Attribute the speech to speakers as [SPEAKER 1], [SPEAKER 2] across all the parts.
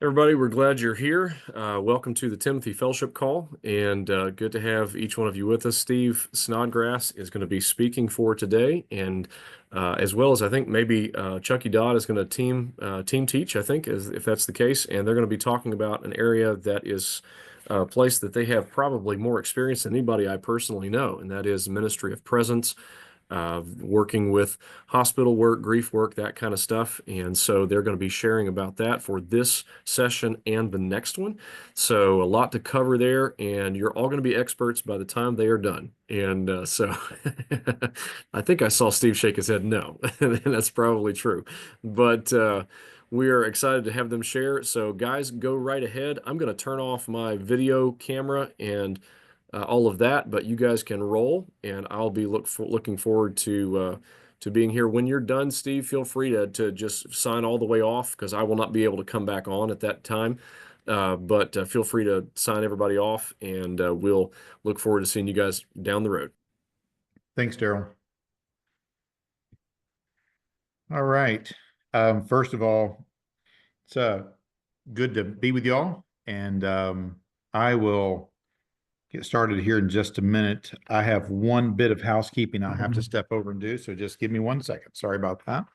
[SPEAKER 1] Everybody, we're glad you're here. Welcome to the Timothy Fellowship Call, and good to have each one of you with us. Steve Snodgrass is going to be speaking for today, and as well as I think maybe Chucky Dodd is going to team teach. I think, if that's the case, and they're going to be talking about an area that is a place that they have probably more experience than anybody I personally know, and that is ministry of presence, working with hospital work, grief work, that kind of stuff. And so they're going to be sharing about that for this session and the next one. So a lot to cover there, and you're all going to be experts by the time they are done. And so I think I saw Steve shake his head no, and that's probably true. But we are excited to have them share. So guys, go right ahead. I'm going to turn off my video camera and all of that, but you guys can roll, and I'll be looking forward to being here. When you're done, Steve, feel free to just sign all the way off because I will not be able to come back on at that time. But feel free to sign everybody off, and we'll look forward to seeing you guys down the road.
[SPEAKER 2] Thanks, Daryl. All right. First of all, it's good to be with y'all, and I will get started here in just a minute. I have one bit of housekeeping I have to step over and do, so just give me 1 second. Sorry about that.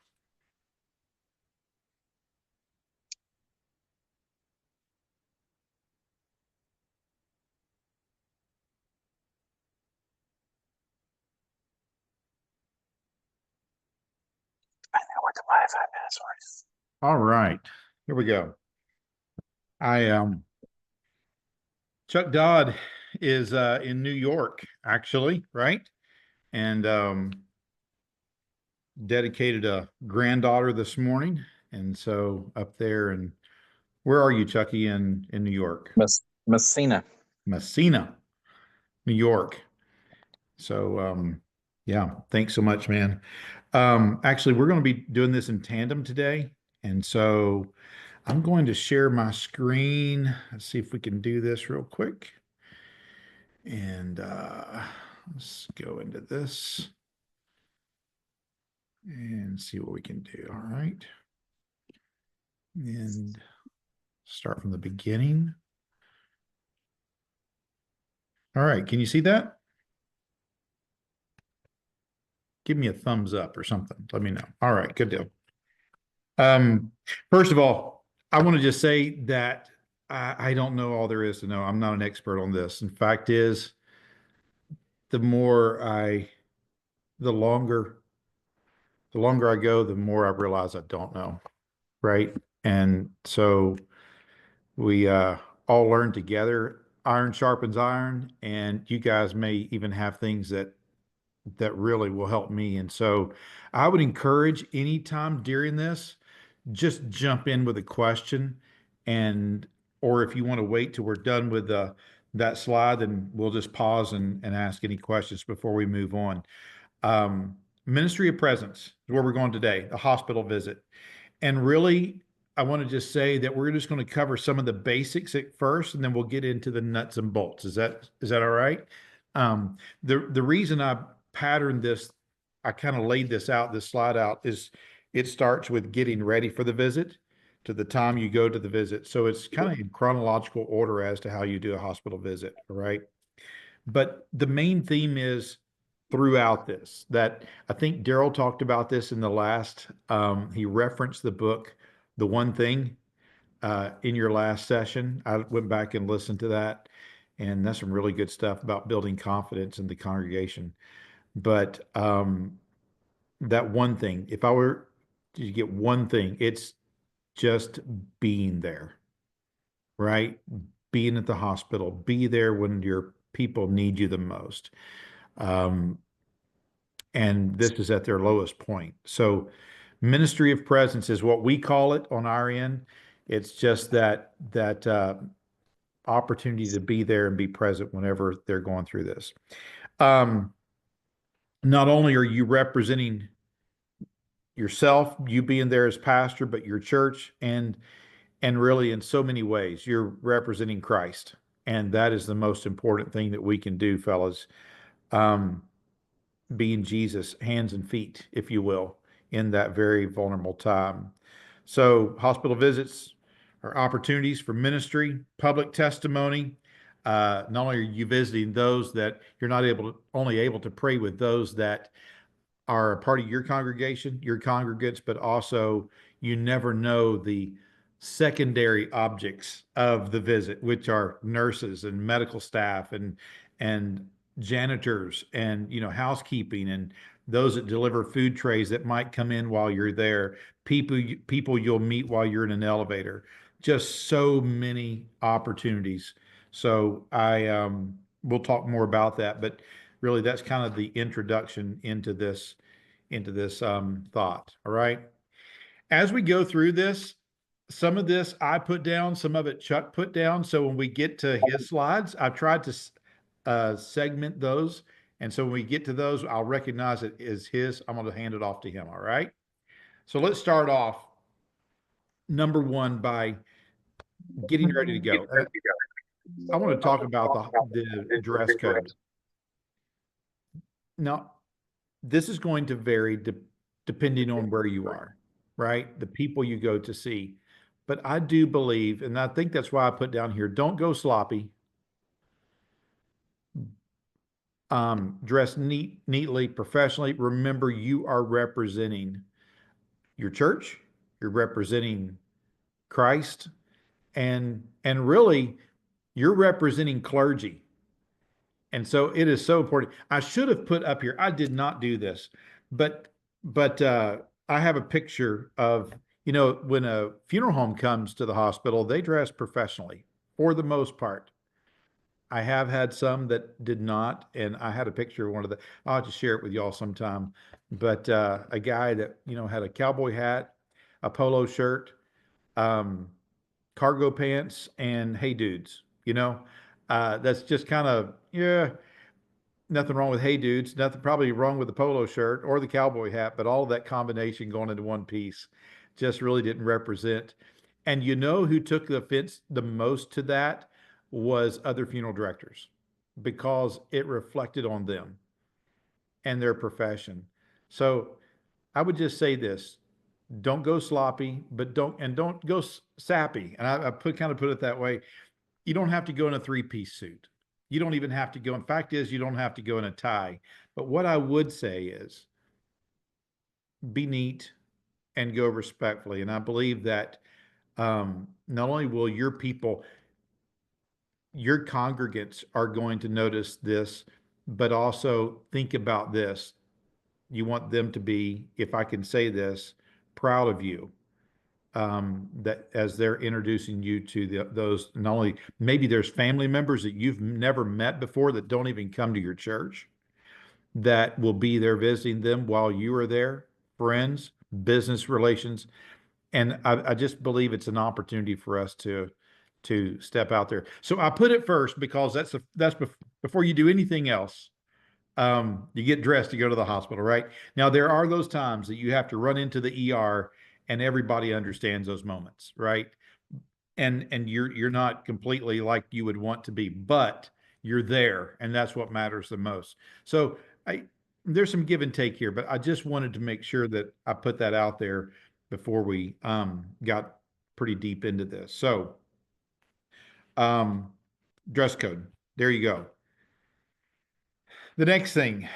[SPEAKER 2] I know what the Wi-Fi password is. All right, here we go. Chuck Dodd is in New York, actually, right? And dedicated a granddaughter this morning. And so up there, and where are you, Chucky, in New York?
[SPEAKER 3] Messina.
[SPEAKER 2] Messina, New York. So yeah, thanks so much, man. Actually, we're going to be doing this in tandem today. And so I'm going to share my screen. Let's see if we can do this real quick. And let's go into this and see what we can do. All right. And start from the beginning. All right. Can you see that? Give me a thumbs up or something. Let me know. All right. Good deal. First of all, I want to just say that I don't know all there is to know. I'm not an expert on this. In fact, is the more the longer I go, the more I realize I don't know. Right. And so we all learn together. Iron sharpens iron, and you guys may even have things that really will help me. And so I would encourage anytime during this, just jump in with a question, and or if you want to wait till we're done with that slide, then we'll just pause and ask any questions before we move on. Ministry of Presence is where we're going today, a hospital visit. And really, I want to just say that we're just going to cover some of the basics at first, and then we'll get into the nuts and bolts. Is that all right? The reason I patterned this, I kind of laid this out, this slide out, is it starts with getting ready for the visit to the time you go to the visit. So it's kind of in chronological order as to how you do a hospital visit, right? But the main theme is throughout this that I think Daryl talked about this in the last, he referenced the book, The One Thing, in your last session. I went back and listened to that, and that's some really good stuff about building confidence in the congregation. But that one thing, if I were to get one thing, it's just being there, right? Being at the hospital, be there when your people need you the most. And this is at their lowest point. So ministry of presence is what we call it on our end. It's just that opportunity to be there and be present whenever they're going through this. Not only are you representing yourself, you being there as pastor, but your church, and really in so many ways, you're representing Christ. And that is the most important thing that we can do, fellas. Being Jesus' hands and feet, if you will, in that very vulnerable time. So hospital visits, are opportunities for ministry, public testimony. Not only are you visiting those that you're not able to only able to pray with those that are a part of your congregation, your congregants, but also you never know the secondary objects of the visit, which are nurses and medical staff and janitors and housekeeping and those that deliver food trays that might come in while you're there, people you'll meet while you're in an elevator. Just so many opportunities. So I we'll talk more about that, but really that's kind of the introduction into this thought. All right. As we go through this, some of this I put down, some of it Chuck put down. So when we get to his slides, I've tried to segment those. And so when we get to those, I'll recognize it is his. I'm going to hand it off to him. All right. So let's start off number one by getting ready to go. I want to talk about the dress code. Now, this is going to vary depending on where you are, right? The people you go to see. But I do believe, and I think that's why I put down here, don't go sloppy. Dress neatly, professionally. Remember, you are representing your church, you're representing Christ, and really you're representing clergy. And so it is so important. I should have put up here, I did not do this, but I have a picture of, when a funeral home comes to the hospital, they dress professionally for the most part. I have had some that did not, and I had a picture of one of the, I'll have to share it with y'all sometime. But a guy that, had a cowboy hat, a polo shirt, um, cargo pants, and hey dudes, that's just kind of, yeah, nothing wrong with hey dudes, nothing probably wrong with the polo shirt or the cowboy hat, but all of that combination going into one piece just really didn't represent. And who took the offense the most to that was other funeral directors because it reflected on them and their profession. So I would just say this: don't go sloppy, but don't go sappy. And I put it that way. You don't have to go in a three-piece suit. You don't even have to go. In fact, you don't have to go in a tie. But what I would say is be neat and go respectfully. And I believe that not only will your people, your congregants are going to notice this, but also think about this. You want them to be, if I can say this, proud of you. That as they're introducing you to those, not only maybe there's family members that you've never met before that don't even come to your church that will be there visiting them while you are there, friends, business relations. And I just believe it's an opportunity for us to step out there. So I put it first because that's before you do anything else. You get dressed to go to the hospital, right? Now there are those times that you have to run into the ER, and everybody understands those moments, right? And you're not completely like you would want to be, but you're there, and that's what matters the most. So I there's some give and take here, but I just wanted to make sure that I put that out there before we got pretty deep into this. So um, dress code. There you go. The next thing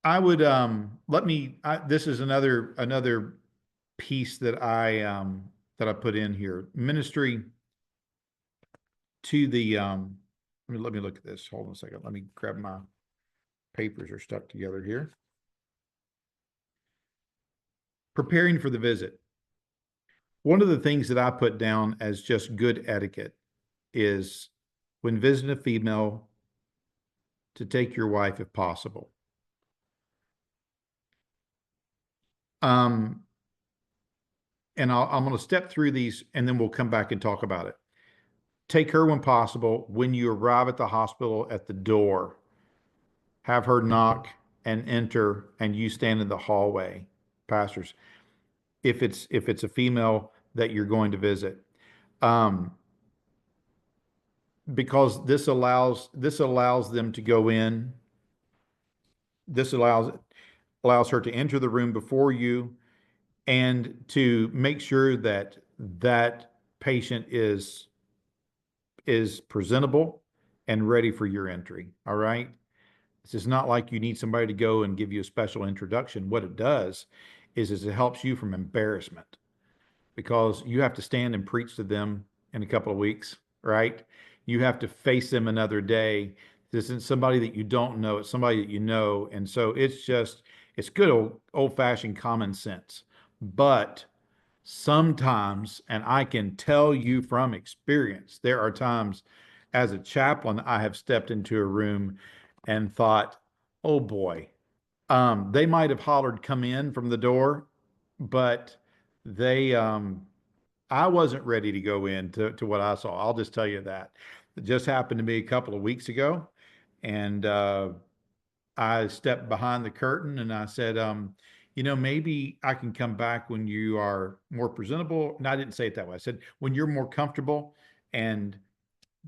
[SPEAKER 2] I would this is another piece that I put in here. Ministry to the let me look at this. Hold on a second. Let me grab my papers are stuck together here. Preparing for the visit. One of the things that I put down as just good etiquette is when visiting a female to take your wife if possible. Um, and I'm going to step through these and then we'll come back and talk about it. Take her when possible. When you arrive at the hospital at the door, have her knock and enter, and you stand in the hallway, pastors. If it's a female that you're going to visit, um, because this allows them to go in. This allows her to enter the room before you and to make sure that patient is presentable and ready for your entry. All right. This is not like you need somebody to go and give you a special introduction. What it does is it helps you from embarrassment because you have to stand and preach to them in a couple of weeks, right? You have to face them another day. This isn't somebody that you don't know, it's somebody that you know. And so it's good old fashioned common sense. But sometimes, and I can tell you from experience, there are times as a chaplain, I have stepped into a room and thought, oh boy, they might have hollered, come in from the door, but I wasn't ready to go to what I saw. I'll just tell you that. It just happened to me a couple of weeks ago. And I stepped behind the curtain and I said, maybe I can come back when you are more presentable. No, I didn't say it that way. I said, when you're more comfortable. And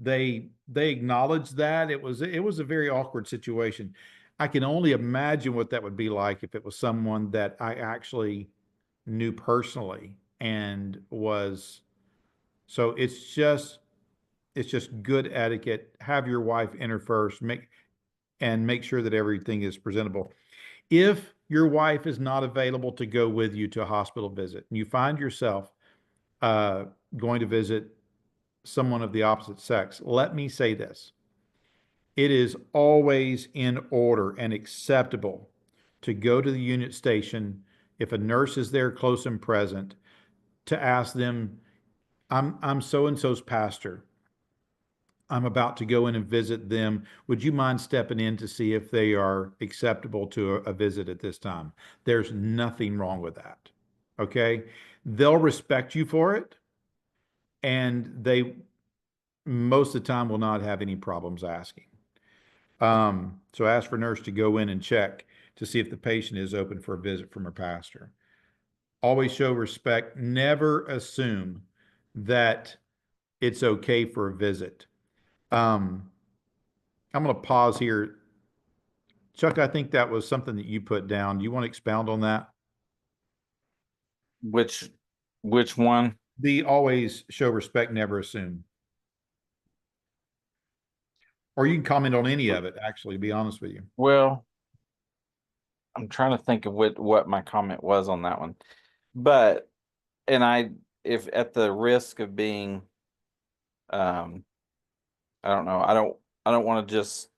[SPEAKER 2] they acknowledged that it was a very awkward situation. I can only imagine what that would be like if it was someone that I actually knew personally and was so it's just good etiquette. Have your wife enter first, make sure that everything is presentable. If your wife is not available to go with you to a hospital visit and you find yourself uh, going to visit someone of the opposite sex, let me say this. It is always in order and acceptable to go to the unit station if a nurse is there close and present to ask them, I'm so and so's pastor. I'm about to go in and visit them. Would you mind stepping in to see if they are acceptable to a visit at this time? There's nothing wrong with that. Okay. They'll respect you for it, and they most of the time will not have any problems asking. So ask for nurse to go in and check to see if the patient is open for a visit from her pastor. Always show respect. Never assume that it's okay for a visit. Um, I'm going to pause here. Chuck, I think that was something that you put down. Do you want to expound on that?
[SPEAKER 3] Which which one?
[SPEAKER 2] The always show respect, never assume. Or you can comment on any of it, actually, to be honest with you.
[SPEAKER 3] Well, I'm trying to think of what my comment was on that one. But and I if at the risk of being um I don't know, I don't want to just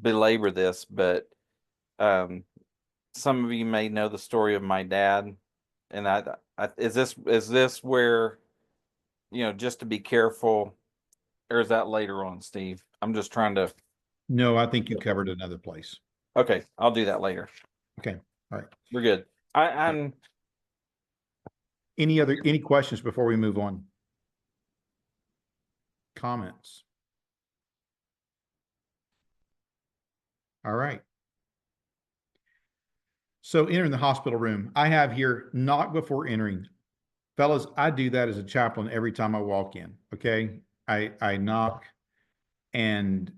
[SPEAKER 3] belabor this, but um some of you may know the story of my dad. And I is this where, just to be careful, or is that later on, Steve? I'm just trying to.
[SPEAKER 2] No, I think you covered another place.
[SPEAKER 3] Okay, I'll do that later.
[SPEAKER 2] Okay. All right.
[SPEAKER 3] We're good. I'm
[SPEAKER 2] Any questions before we move on? Comments? All right. So entering the hospital room, I have here knock before entering. Fellas, I do that as a chaplain every time I walk in. Okay. I knock and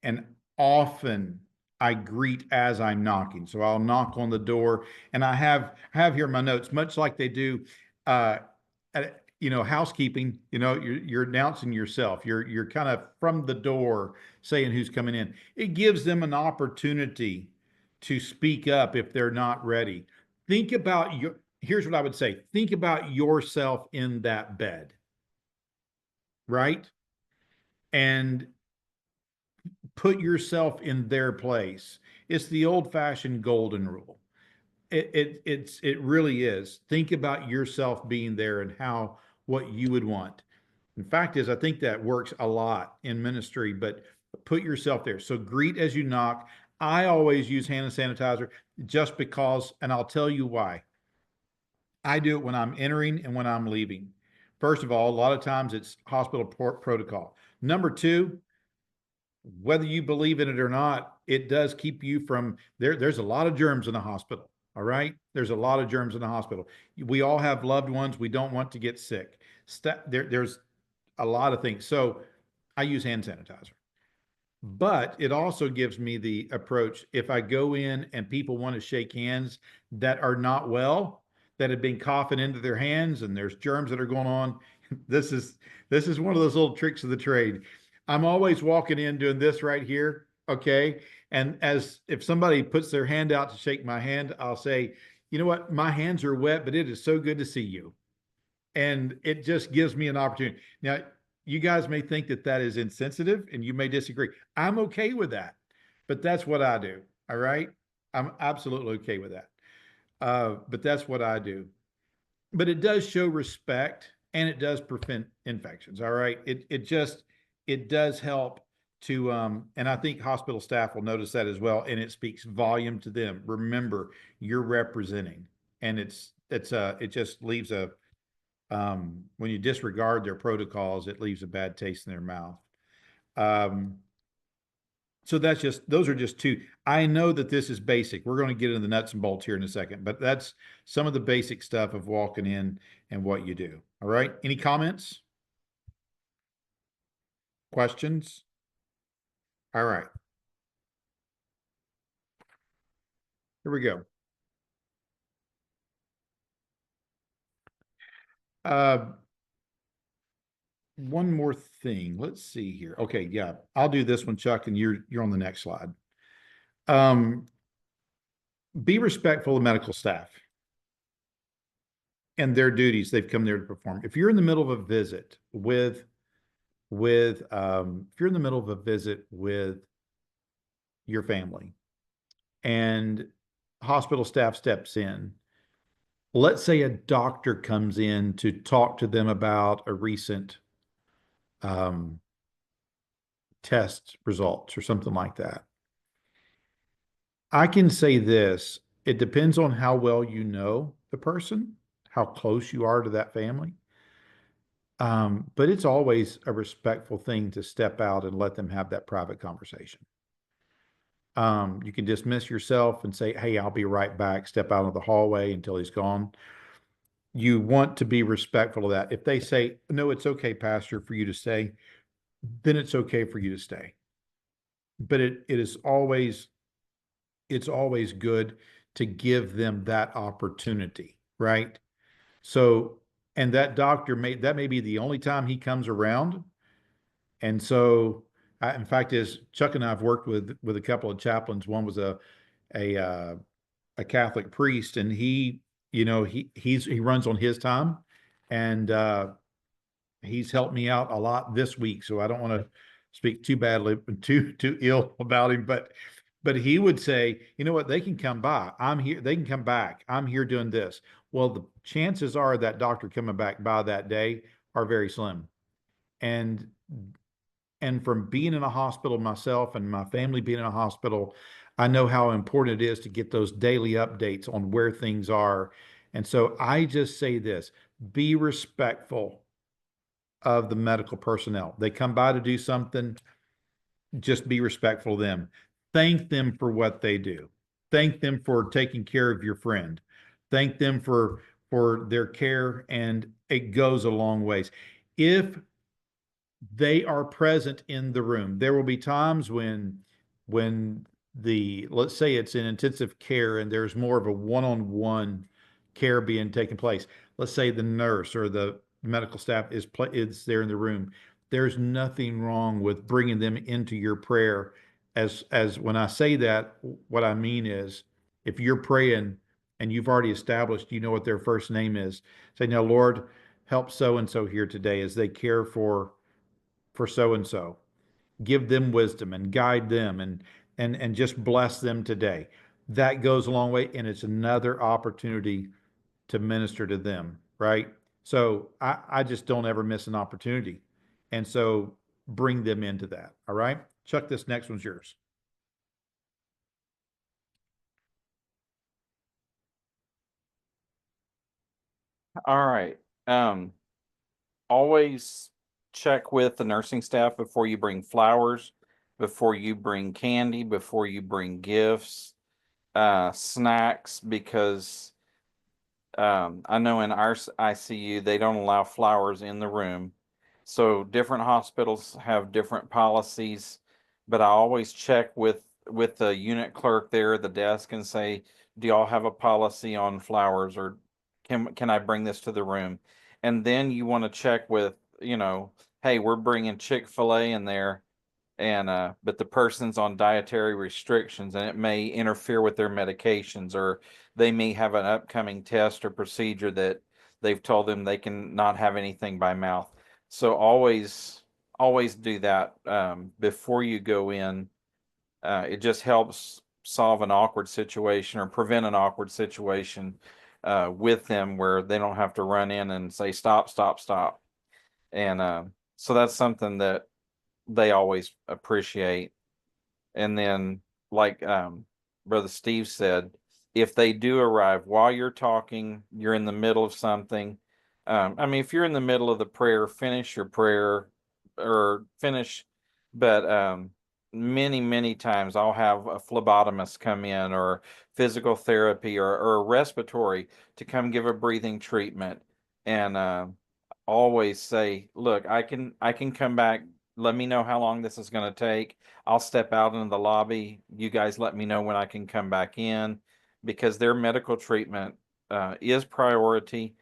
[SPEAKER 2] and often I greet as I'm knocking. So I'll knock on the door, and I have here my notes, much like they do, uh, housekeeping. You're announcing yourself. You're kind of from the door saying who's coming in. It gives them an opportunity to speak up if they're not ready. Think about your. Here's what I would say. Think about yourself in that bed, right? And put yourself in their place. It's the old-fashioned golden rule. It really is. Think about yourself being there and what you would want. In fact, I think that works a lot in ministry, but put yourself there. So greet as you knock. I always use hand sanitizer just because, and I'll tell you why. I do it when I'm entering and when I'm leaving. First of all, a lot of times it's hospital protocol. Number two, whether you believe in it or not, it does keep you from there's a lot of germs in the hospital. All right. There's a lot of germs in the hospital. We all have loved ones. We don't want to get sick. There's a lot of things. So I use hand sanitizer, but it also gives me the approach. If I go in and people want to shake hands that are not well, that have been coughing into their hands and there's germs that are going on, this is one of those little tricks of the trade. I'm always walking in doing this right here, okay? And as if somebody puts their hand out to shake my hand, I'll say, you know what? My hands are wet, but it is so good to see you. And it just gives me an opportunity. Now, you guys may think that that is insensitive and you may disagree. I'm okay with that, but that's what I do. All right. I'm absolutely okay with that. But that's what I do. But it does show respect and it does prevent infections. All right. It does help to, and I think hospital staff will notice that as well. And it speaks volume to them. Remember, you're representing, and it just leaves when you disregard their protocols, it leaves a bad taste in their mouth. Um, so those are just two. I know that this is basic. We're going to get into the nuts and bolts here in a second, but that's some of the basic stuff of walking in and what you do. All right. Any comments? Questions? All right. Here we go. One more thing. Let's see here. Okay, yeah, I'll do this one, Chuck, and you're on the next slide. Be respectful of medical staff and their duties they've come there to perform. If you're in the middle of a visit if you're in the middle of a visit with your family and hospital staff steps in, let's say a doctor comes in to talk to them about a recent test results or something like that. I can say this, it depends on how well you know the person, how close you are to that family. But it's always a respectful thing to step out and let them have that private conversation. You can dismiss yourself and say, hey, I'll be right back, step out of the hallway until he's gone. You want to be respectful of that. If they say, no, it's okay, Pastor, for you to stay, then it's okay for you to stay. But it's always good to give them that opportunity, right? So, and that doctor that may be the only time he comes around. And so, in fact, as Chuck and I have worked with a couple of chaplains, one was a Catholic priest, and he runs on his time, and he's helped me out a lot this week. So I don't want to speak too badly, too ill about him, but he would say, you know what, they can come by. I'm here. They can come back. I'm here doing this. Well, the chances are that doctor coming back by that day are very slim. And from being in a hospital myself and my family being in a hospital, I know how important it is to get those daily updates on where things are. And so I just say this, be respectful of the medical personnel. They come by to do something, just be respectful of them. Thank them for what they do. Thank them for taking care of your friend. Thank them for their care, and it goes a long ways. If they are present in the room, there will be times when let's say it's in intensive care and there's more of a one-on-one care being taken place. Let's say the nurse or the medical staff is there in the room. There's nothing wrong with bringing them into your prayer. As when I say that, what I mean is, if you're praying and you've already established, you know what their first name is, say, now, Lord, help so and so here today as they care for so and so. Give them wisdom and guide them, and just bless them today. That goes a long way, and it's another opportunity to minister to them, right? So I just don't ever miss an opportunity. And so bring them into that. All right. Chuck, this next one's yours.
[SPEAKER 3] All right. Always check with the nursing staff before you bring flowers, before you bring candy, before you bring gifts, snacks, because I know in our ICU they don't allow flowers in the room. So different hospitals have different policies, but I always check with the unit clerk there at the desk and say, do y'all have a policy on flowers, or can I bring this to the room? And then you want to check with, hey, we're bringing Chick-fil-A in there, and but the person's on dietary restrictions and it may interfere with their medications, or they may have an upcoming test or procedure that they've told them they can not have anything by mouth. So always do that before you go in. It just helps solve an awkward situation or prevent an awkward situation with them, where they don't have to run in and say stop, stop, stop. And so that's something that they always appreciate. And then, like Brother Steve said, if they do arrive while you're talking, you're in the middle of something. I mean, if you're in the middle of the prayer, finish your prayer or finish. But many times I'll have a phlebotomist come in, or physical therapy, or respiratory, to come give a breathing treatment. And always say, look, I can come back. Let me know how long this is going to take. I'll step out into the lobby. You guys let me know when I can come back in, because their medical treatment is priority.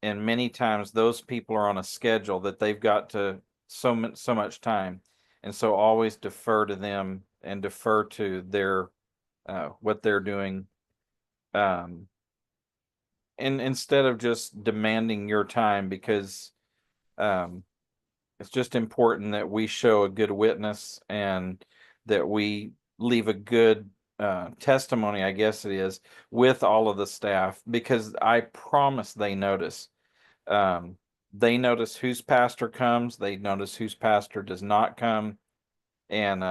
[SPEAKER 3] And many times those people are on a schedule that they've got to so much time. And so always defer to them and defer to their what they're doing. Um, and instead of just demanding your time, because um, it's just important that we show a good witness, and that we leave a good testimony, I guess it is, with all of the staff, because I promise they notice. They notice whose pastor comes, they notice whose pastor does not come, and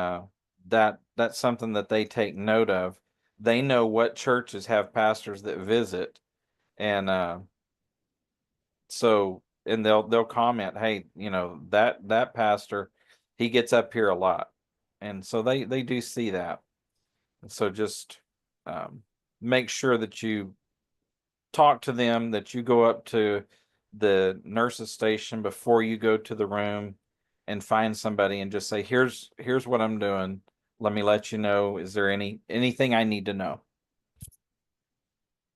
[SPEAKER 3] that's something that they take note of. They know what churches have pastors that visit, and so, and they'll comment, hey, that pastor, he gets up here a lot. And so they do see that. And so just um, make sure that you talk to them, that you go up to the nurse's station before you go to the room, and find somebody and just say, here's what I'm doing. Let me let you know, is there anything I need to know?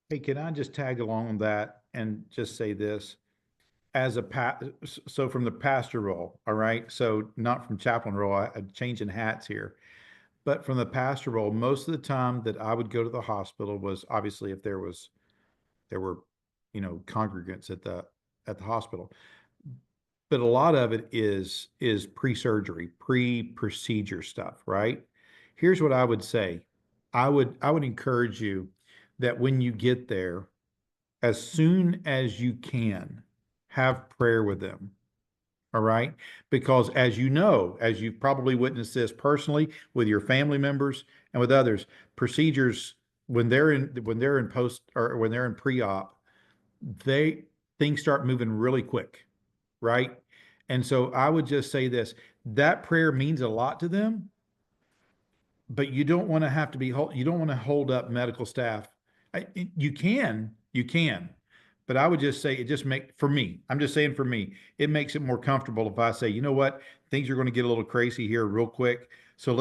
[SPEAKER 2] Hey, can I just tag along on that and just say this? As a so from the pastor role, all right? So not from chaplain role, I'm changing hats here. But from the pastor role, most of the time that I would go to the hospital was obviously if there were, congregants at the hospital. But a lot of it is pre-surgery, pre-procedure stuff, right? Here's what I would say. I would encourage you that when you get there, as soon as you can, have prayer with them. All right. Because as you know, as you've probably witnessed this personally with your family members and with others, procedures when they're in post or when they're in pre-op, they things start moving really quick, right? And so I would just say this, that prayer means a lot to them, but you don't want to have to be you don't want to hold up medical staff. You can, but I would just say it just make for me. I'm just saying for me, it makes it more comfortable if I say, you know what, things are going to get a little crazy here real quick. So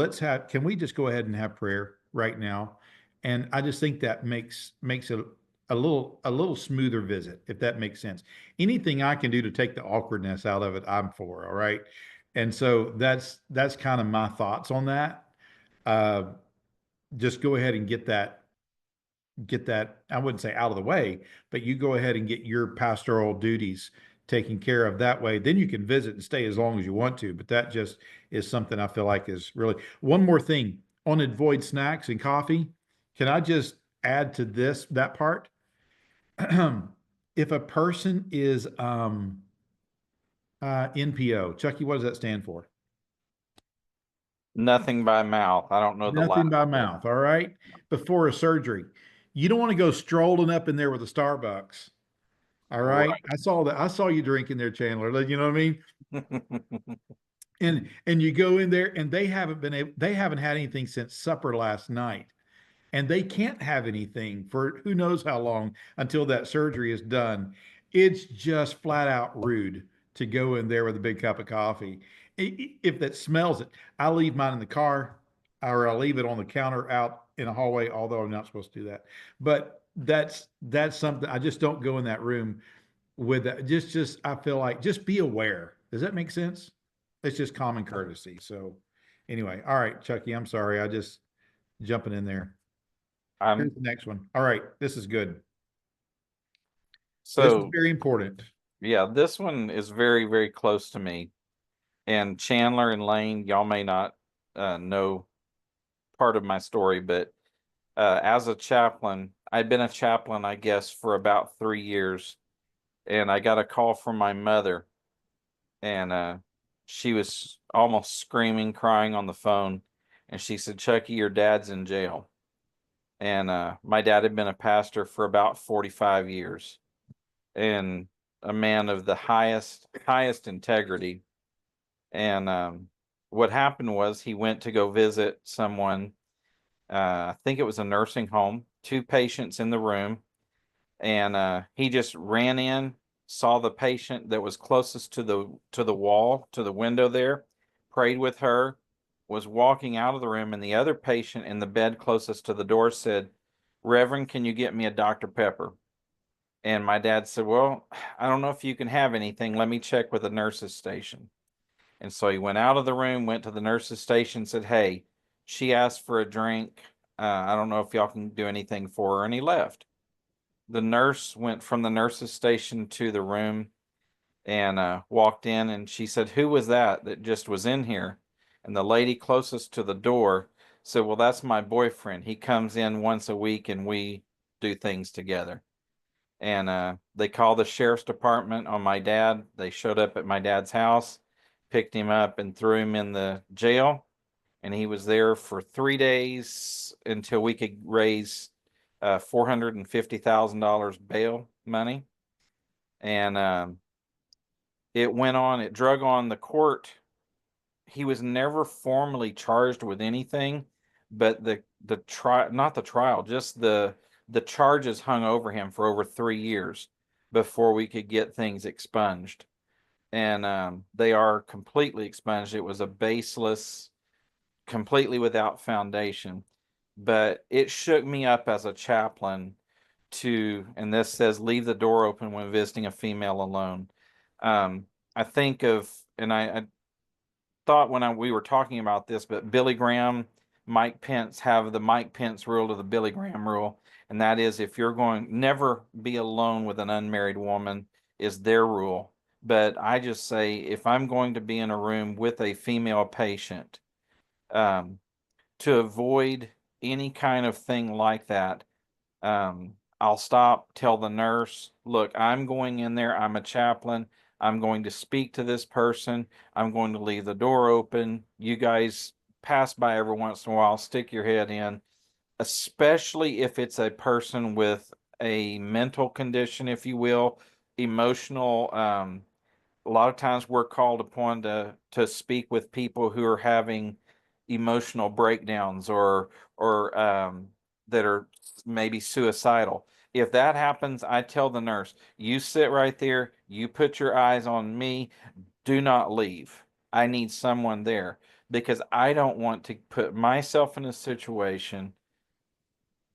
[SPEAKER 2] can we just go ahead and have prayer right now? And I just think that makes it a little smoother visit, if that makes sense. Anything I can do to take the awkwardness out of it, I'm for. All right. And so that's kind of my thoughts on that. uh, just go ahead and get that, I wouldn't say out of the way, but you go ahead and get your pastoral duties taken care of that way. Then you can visit and stay as long as you want to. But that just is something I feel like is really one more thing on avoid snacks and coffee. Can I just add to that part? If a person is NPO, Chucky, what does that stand for?
[SPEAKER 3] Nothing by mouth. I don't know the
[SPEAKER 2] Nothing
[SPEAKER 3] Latin
[SPEAKER 2] by
[SPEAKER 3] for it.
[SPEAKER 2] mouth. All right. Before a surgery, you don't want to go strolling up in there with a Starbucks. All right.
[SPEAKER 3] Right.
[SPEAKER 2] I saw you drinking there, Chandler. You know what I mean? And you go in there and they haven't had anything since supper last night. And they can't have anything for who knows how long until that surgery is done. It's just flat out rude to go in there with a big cup of coffee. If that smells it, I leave mine in the car or I leave it on the counter out in a hallway, although I'm not supposed to do that. But that's something I just don't go in that room. with that. Just I feel like just be aware. Does that make sense? It's just common courtesy. So anyway, all right, Chucky, I'm sorry. I just jumping in there. Here's
[SPEAKER 3] I'm
[SPEAKER 2] the next one. All right, this is good. This is
[SPEAKER 3] so
[SPEAKER 2] very important.
[SPEAKER 3] yeah, this one is very, very close to me. And Chandler and Lane, y'all may not know part of my story, but as a chaplain, I'd been a chaplain, I guess, for about 3 years, and I got a call from my mother, and she was almost screaming, crying on the phone, and she said, "Chucky, your dad's in jail." And my dad had been a pastor for about 45 years, and a man of the highest integrity. And what happened was he went to go visit someone. I think it was a nursing home, two patients in the room, and he just ran in, saw the patient that was closest to the wall, to the window there, prayed with her, was walking out of the room, and the other patient in the bed closest to the door said, "Reverend, can you get me a Dr. Pepper?" And my dad said, "Well, I don't know if you can have anything. Let me check with the nurse's station." And so he went out of the room, went to the nurse's station, said, "Hey, she asked for a drink. I don't know if y'all can do anything for her." And he left. The nurse went from the nurse's station to the room and walked in, and she said, "Who was that just was in here?" And the lady closest to the door said, "Well, that's my boyfriend. He comes in once a week and we do things together." And they called the sheriff's department on my dad. They showed up at my dad's house, picked him up, and threw him in the jail. And he was there for 3 days until we could raise $450,000 bail money. And it went on, it drug on the court. He was never formally charged with anything, but the trial, not the trial, just the charges hung over him for over 3 years before we could get things expunged. And they are completely expunged. It was a baseless, completely without foundation. But it shook me up as a chaplain to, and this says, leave the door open when visiting a female alone. Um, I think of, and I thought when we were talking about this, but Billy Graham, Mike Pence have the Mike Pence rule to the Billy Graham rule, and that is if you're going, never be alone with an unmarried woman is their rule. But I just say if I'm going to be in a room with a female patient, um, to avoid any kind of thing like that, I'll stop, tell the nurse, "Look, I'm going in there. I'm a chaplain. I'm going to speak to this person. I'm going to leave the door open. You guys pass by every once in a while, stick your head in," especially if it's a person with a mental condition, if you will, emotional. A lot of times we're called upon to speak with people who are having emotional breakdowns or that are maybe suicidal. If that happens, I tell the nurse, "You sit right there, you put your eyes on me, do not leave. I need someone there," because I don't want to put myself in a situation,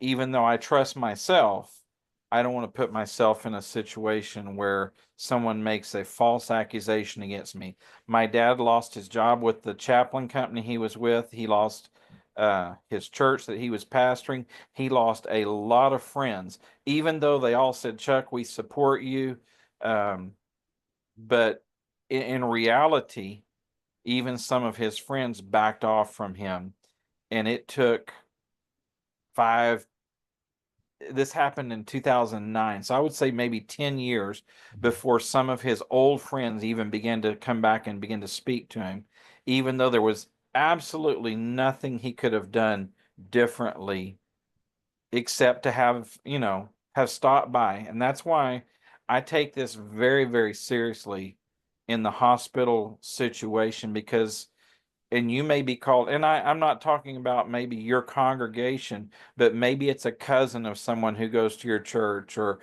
[SPEAKER 3] even though I trust myself, I don't want to put myself in a situation where someone makes a false accusation against me. My dad lost his job with the chaplain company he was with. He lost his church that he was pastoring. He lost a lot of friends, even though they all said, "Chuck, we support you." Um, but in reality, even some of his friends backed off from him. And it took five, this happened in 2009. So I would say maybe 10 years before some of his old friends even began to come back and begin to speak to him, even though there was absolutely nothing he could have done differently except to have stopped by. And that's why I take this very, very seriously in the hospital situation, because and you may be called, and I'm not talking about maybe your congregation, but maybe it's a cousin of someone who goes to your church, or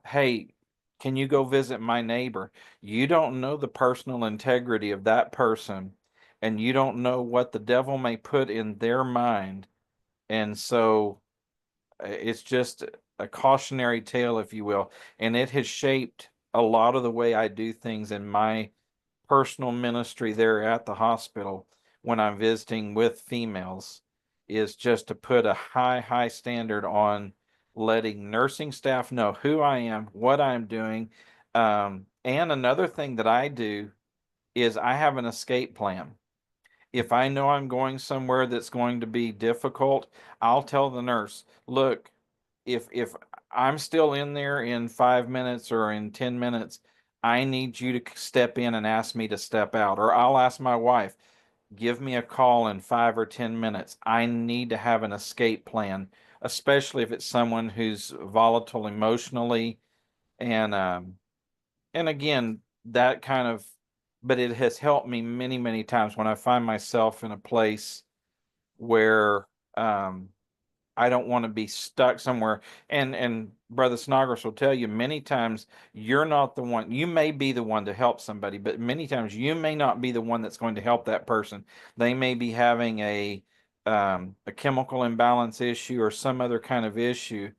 [SPEAKER 3] "Hey, can you go visit my neighbor?" You don't know the personal integrity of that person, and you don't know what the devil may put in their mind. And so it's just a cautionary tale, if you will, and it has shaped a lot of the way I do things in my personal ministry there at the hospital when I'm visiting with females is just to put a high standard on letting nursing staff know who I am, what I'm doing. And another thing that I do is I have an escape plan. If I know I'm going somewhere that's going to be difficult, I'll tell the nurse, look, if I'm still in there in 5 minutes or in 10 minutes, I need you to step in and ask me to step out. Or I'll ask my wife, give me a call in 5 or 10 minutes. I need to have an escape plan, especially if it's someone who's volatile emotionally. And again, that kind of, but it has helped me many times when I find myself in a place where um I don't want to be stuck somewhere. And Brother Snodgrass will tell you many times you're not the one. You may be the one to help somebody, but many times you may not be the one that's going to help that person. They may be having a chemical imbalance issue or some other kind of issue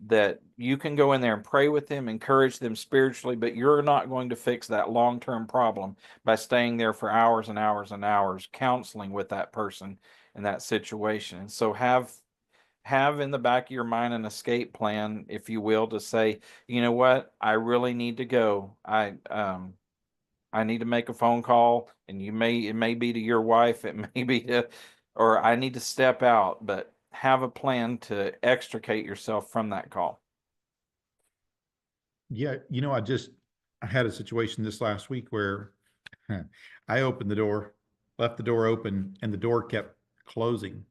[SPEAKER 3] that you can go in there and pray with them, encourage them spiritually, but you're not going to fix that long-term problem by staying there for hours and hours and hours counseling with that person in that situation. And so have in the back of your mind an escape plan, if you will, to say, you know what, I really need to go. I need to make a phone call, and it may be to your wife, it may be to, or I need to step out, but have a plan to extricate yourself from that call.
[SPEAKER 2] Yeah, I had a situation this last week where I opened the door, left the door open, and the door kept closing.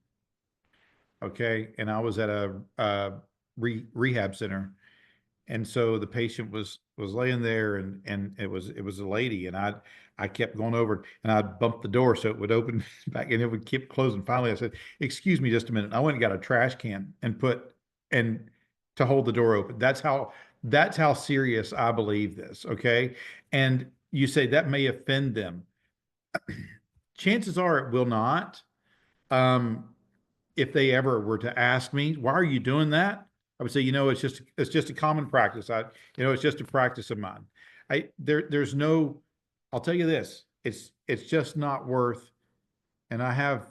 [SPEAKER 2] Okay, and I was at a rehab center, and so the patient was laying there, and it was a lady, and I kept going over and I'd bump the door so it would open back, and it would keep closing. Finally, I said, "Excuse me, just a minute." I went and got a trash can and put and to hold the door open. That's how serious I believe this. Okay, and you say that may offend them. Chances are it will not. Um, if they ever were to ask me, why are you doing that? I would say, it's just a common practice. It's just a practice of mine. There's no, I'll tell you this, it's just not worth, and I have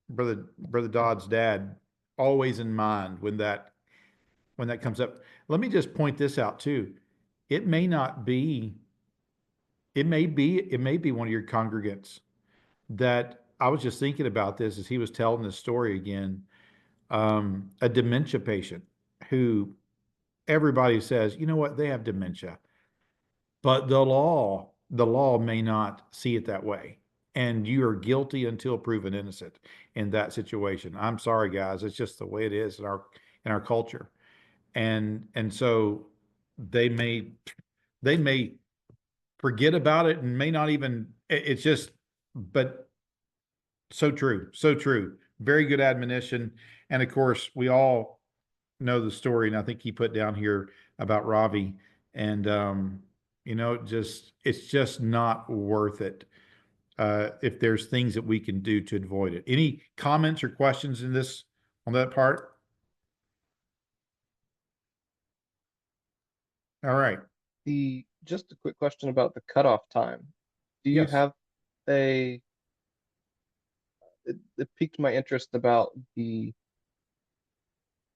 [SPEAKER 2] brother Dodd's dad always in mind when that comes up. Let me just point this out too. It may not be, it may be one of your congregants that I was just thinking about this as he was telling this story again. A dementia patient who everybody says, you know what, they have dementia, but the law may not see it that way. And you are guilty until proven innocent in that situation. I'm sorry, guys. It's just the way it is in our culture. And so they may they may forget about it and may not even it's just but so true, so true. Very good admonition. And of course, we all know the story, and I think he put down here about Ravi. And it's just not worth it if there's things that we can do to avoid it. Any comments or questions in this on that part? All right.
[SPEAKER 4] The just a quick question about the cutoff time. Do you
[SPEAKER 2] Yes.
[SPEAKER 4] have a it piqued my interest about the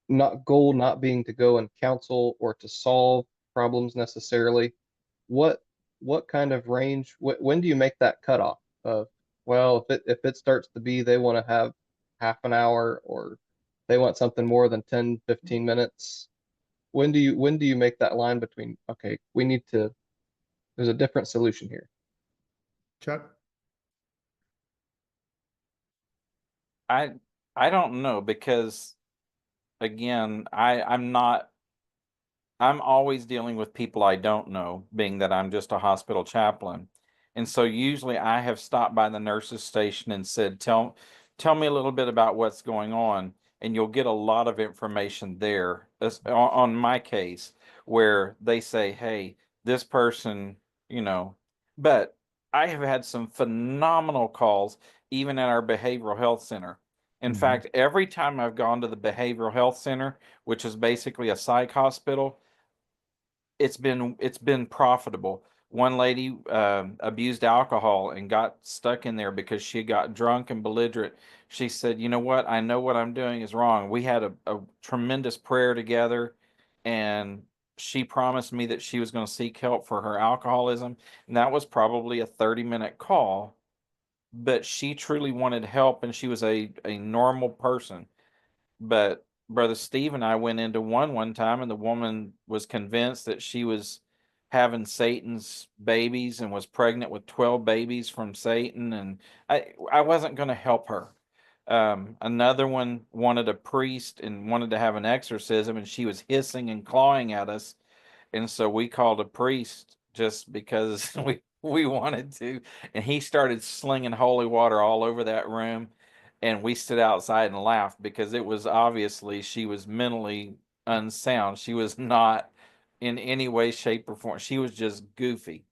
[SPEAKER 4] not being to go and counsel or to solve problems necessarily. What what kind of range when do you make that cutoff of, well, if it starts to be they want to have half an hour or they want something more than 10-15 minutes, when do you make that line between, okay, there's a different solution here?
[SPEAKER 2] Chuck?
[SPEAKER 3] I I don't know because again, I'm always dealing with people I don't know, being that I'm just a hospital chaplain. And so usually I have stopped by the nurse's station and said, tell me a little bit about what's going on. And you'll get a lot of information there on my case where they say, hey, this person, you know, but I have had some phenomenal calls even at our behavioral health center. In
[SPEAKER 2] Mhm.
[SPEAKER 3] fact, every time I've gone to the behavioral health center, which is basically a psych hospital, it's been profitable. One lady abused alcohol and got stuck in there because she got drunk and belligerent. She said, "You know what? I know what I'm doing is wrong." We had a tremendous prayer together, and she promised me that she was going to seek help for her alcoholism. And that was probably a 30-minute call, but she truly wanted help, and she was a normal person. But Brother Steve and I went into one time, and the woman was convinced that she was having Satan's babies and was pregnant with 12 babies from Satan, and I wasn't going to help her. Another one wanted a priest and wanted to have an exorcism, and she was hissing and clawing at us, and so we called a priest just because we wanted to, and he started slinging holy water all over that room, and we stood outside and laughed because it was obviously she was mentally unsound. She was not in any way, shape, or form. She was just goofy,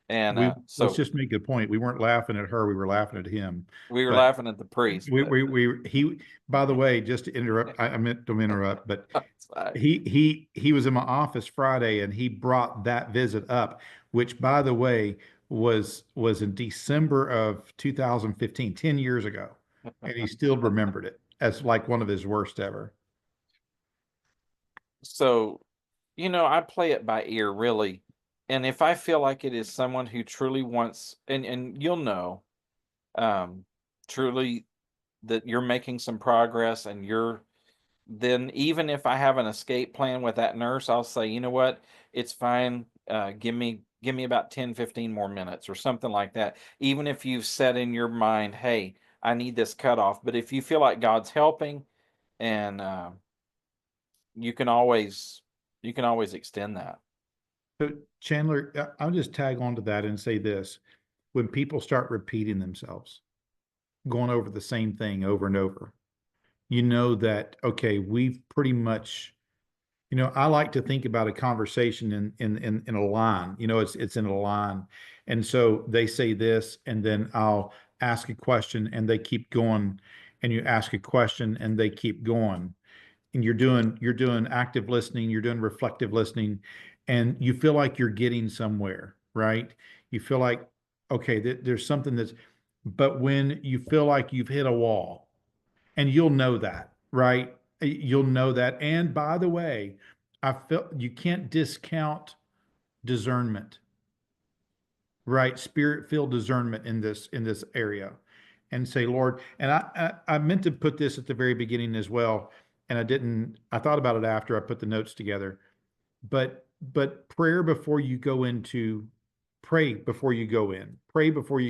[SPEAKER 3] and
[SPEAKER 2] Let's
[SPEAKER 3] so
[SPEAKER 2] just make a point. We weren't laughing at her, we were laughing at him.
[SPEAKER 3] we were
[SPEAKER 2] But
[SPEAKER 3] laughing at the priest.
[SPEAKER 2] he, by the way, just to interrupt, I meant to interrupt, but
[SPEAKER 3] But
[SPEAKER 2] he was in my office Friday and he brought that visit up, which by the way was in December of 2015, 10 years ago, and he still remembered it as like one of his worst ever.
[SPEAKER 3] so I play it by ear, really. And if I feel like it is someone who truly wants, and you'll know, um, truly that you're making some progress, and then even if I have an escape plan with that nurse, I'll say, you know what, it's fine. Give me about 10, 15 more minutes or something like that. Even if you've said in your mind, hey, I need this cutoff. But if you feel like God's helping, and you can always extend that.
[SPEAKER 2] So Chandler, I'll just tag on to that and say this. When people start repeating themselves, going over the same thing over and over, you know that, okay, we've pretty much, I like to think about a conversation in a line. It's in a line. And so they say this, and then I'll ask a question and they keep going. And you ask a question and they keep going. And you're doing active listening, you're doing reflective listening, and you feel like you're getting somewhere, right? You feel like, okay, there's something but when you feel like you've hit a wall, and you'll know that, right? You'll know that. And by the way, I feel you can't discount discernment, right? Spirit-filled discernment in this area, and say, Lord, and I meant to put this at the very beginning as well, and I didn't. I thought about it after I put the notes together, but pray before you go in, pray before you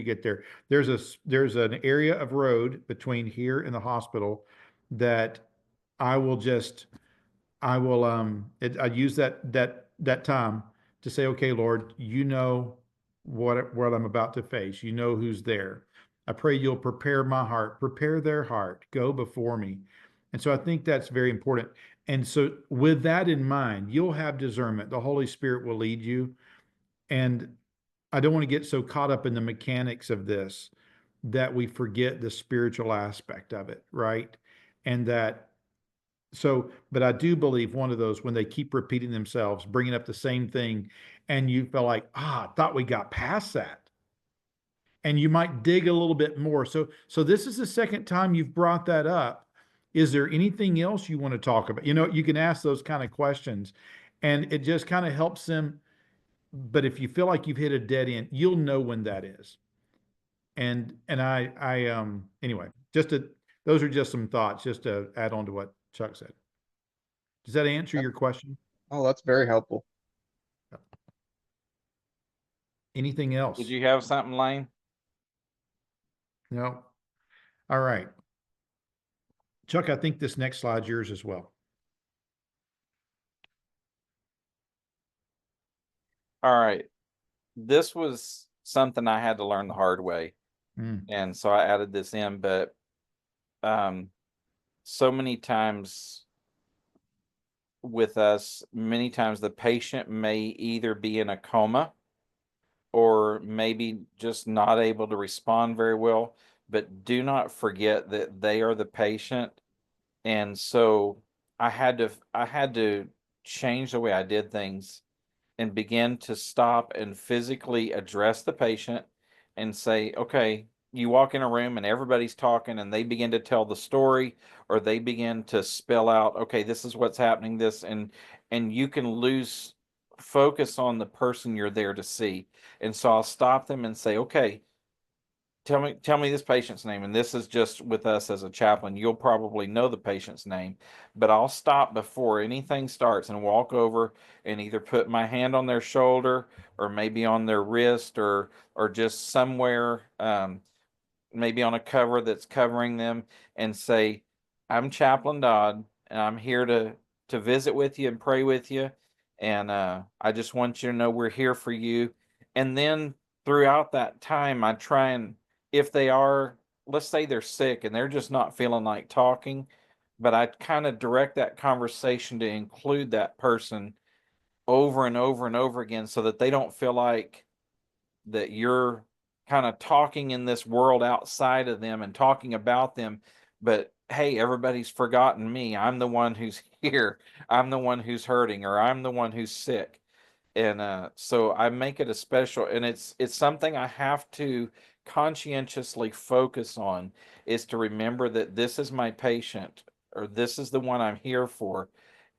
[SPEAKER 2] get there. There's an area of road between here and the hospital that I will just I use that time to say, okay, Lord, you know what I'm about to face. You know who's there. I pray you'll prepare my heart, prepare their heart, go before me. And so I think that's very important. And so with that in mind, you'll have discernment. The Holy Spirit will lead you. And I don't want to get so caught up in the mechanics of this that we forget the spiritual aspect of it, right? And but I do believe one of those, when they keep repeating themselves, bringing up the same thing, and you feel like, I thought we got past that. And you might dig a little bit more. So this is the second time you've brought that up. Is there anything else you want to talk about? You can ask those kind of questions, and it just kind of helps them. But if you feel like you've hit a dead end, you'll know when that is. And anyway, those are just some thoughts just to add on to what Chuck said. Does that answer your question?
[SPEAKER 4] Oh, that's very helpful.
[SPEAKER 2] Anything else?
[SPEAKER 3] Did you have something, Lane?
[SPEAKER 2] No. All right. Chuck, I think this next slide's yours as well.
[SPEAKER 3] All right. This was something I had to learn the hard way. And so I added this in, but so many times with us, many times the patient may either be in a coma or maybe just not able to respond very well, but do not forget that they are the patient. And so I had to change the way I did things. and begin to stop and physically address the patient and say, okay, you walk in a room and everybody's talking and they begin to tell the story, or they begin to spell out, okay, this is what's happening, this, and you can lose focus on the person you're there to see. And so I'll stop them and say, okay, tell me this patient's name. And this is just with us as a chaplain. You'll probably know the patient's name, but I'll stop before anything starts and walk over and either put my hand on their shoulder or maybe on their wrist, or just somewhere, maybe on a cover that's covering them, and say, I'm Chaplain Dodd, and I'm here to visit with you and pray with you. And I just want you to know we're here for you. And then throughout that time, I try and, if they are, let's say they're sick and they're just not feeling like talking, but I kind of direct that conversation to include that person over and over and over again, so that they don't feel like that you're kind of talking in this world outside of them and talking about them. But hey, everybody's forgotten me. I'm the one who's here. I'm the one who's hurting, or I'm the one who's sick. And so I make it a special, and it's something I have to conscientiously focus on, is to remember that this is my patient, or this is the one I'm here for,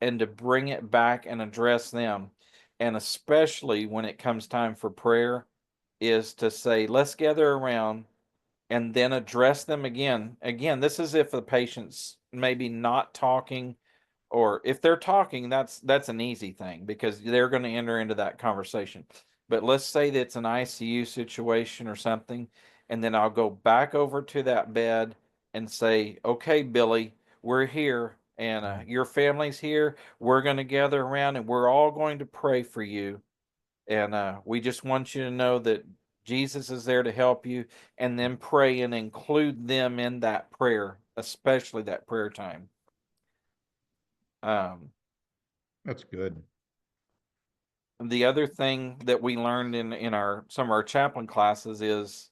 [SPEAKER 3] and to bring it back and address them. And especially when it comes time for prayer, is to say, let's gather around and then address them again. Again, this is if the patient's maybe not talking, or if they're talking, that's an easy thing because they're going to enter into that conversation. But let's say that it's an ICU situation or something, and then I'll go back over to that bed and say, okay, Billy, we're here, and your family's here. We're going to gather around and we're all going to pray for you. And we just want you to know that Jesus is there to help you, and then pray and include them in that prayer, especially that prayer time.
[SPEAKER 2] That's good.
[SPEAKER 3] The other thing that we learned in our some of our chaplain classes is,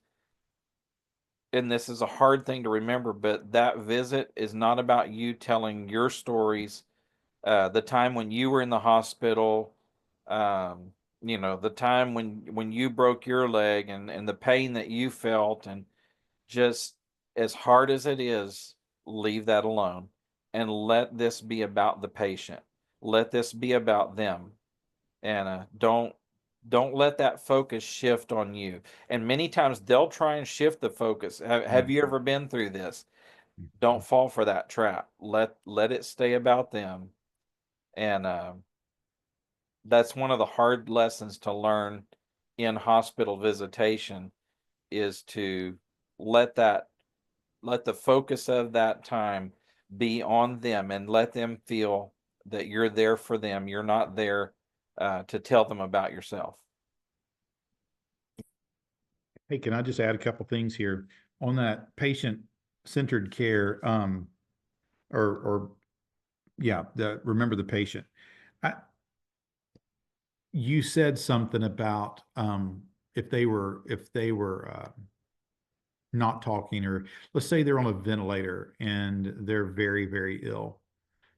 [SPEAKER 3] and this is a hard thing to remember, but that visit is not about you telling your stories. The time when you were in the hospital, um, the time when you broke your leg, and the pain that you felt, and just as hard as it is, leave that alone and let this be about the patient. Let this be about them, and don't let that focus shift on you. And many times they'll try and shift the focus. Have you ever been through this? Don't fall for that trap. Let it stay about them. And that's one of the hard lessons to learn in hospital visitation, is to let that let the focus of that time be on them, and let them feel that you're there for them. You're not there to tell them about yourself.
[SPEAKER 2] Hey, can I just add a couple things here on that patient-centered care? Or yeah, remember the patient. I, you said something about if they were not talking, or let's say they're on a ventilator and they're very, very ill.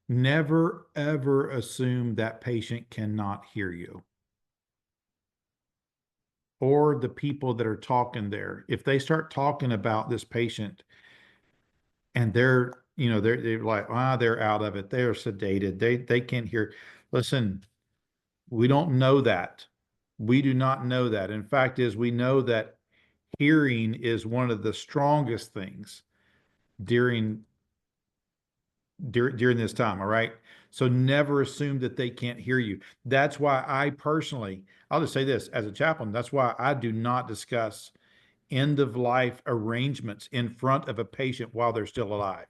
[SPEAKER 2] Never ever assume that patient cannot hear you, or the people that are talking there. If they start talking about this patient and they're like, they're out of it, they're sedated, they can't hear. Listen, we don't know that. We do not know that. In fact, is we know that hearing is one of the strongest things during during this time. All right. So never assume that they can't hear you. That's why I personally, I'll just say this as a chaplain, that's why I do not discuss end of life arrangements in front of a patient while they're still alive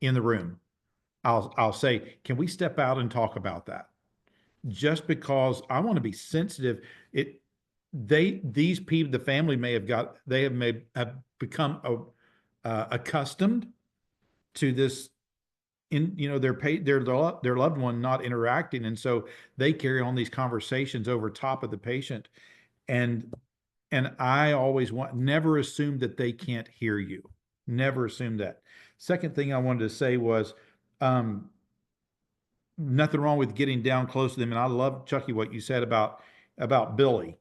[SPEAKER 2] in the room. I'll say, can we step out and talk about that? Just because I want to be sensitive. These people, the family may have become accustomed to this, their loved one not interacting, and so they carry on these conversations over top of the patient. And I always never assume that they can't hear you. Never assume that. Second thing I wanted to say was, nothing wrong with getting down close to them. And I love, Chucky, what you said about Billy,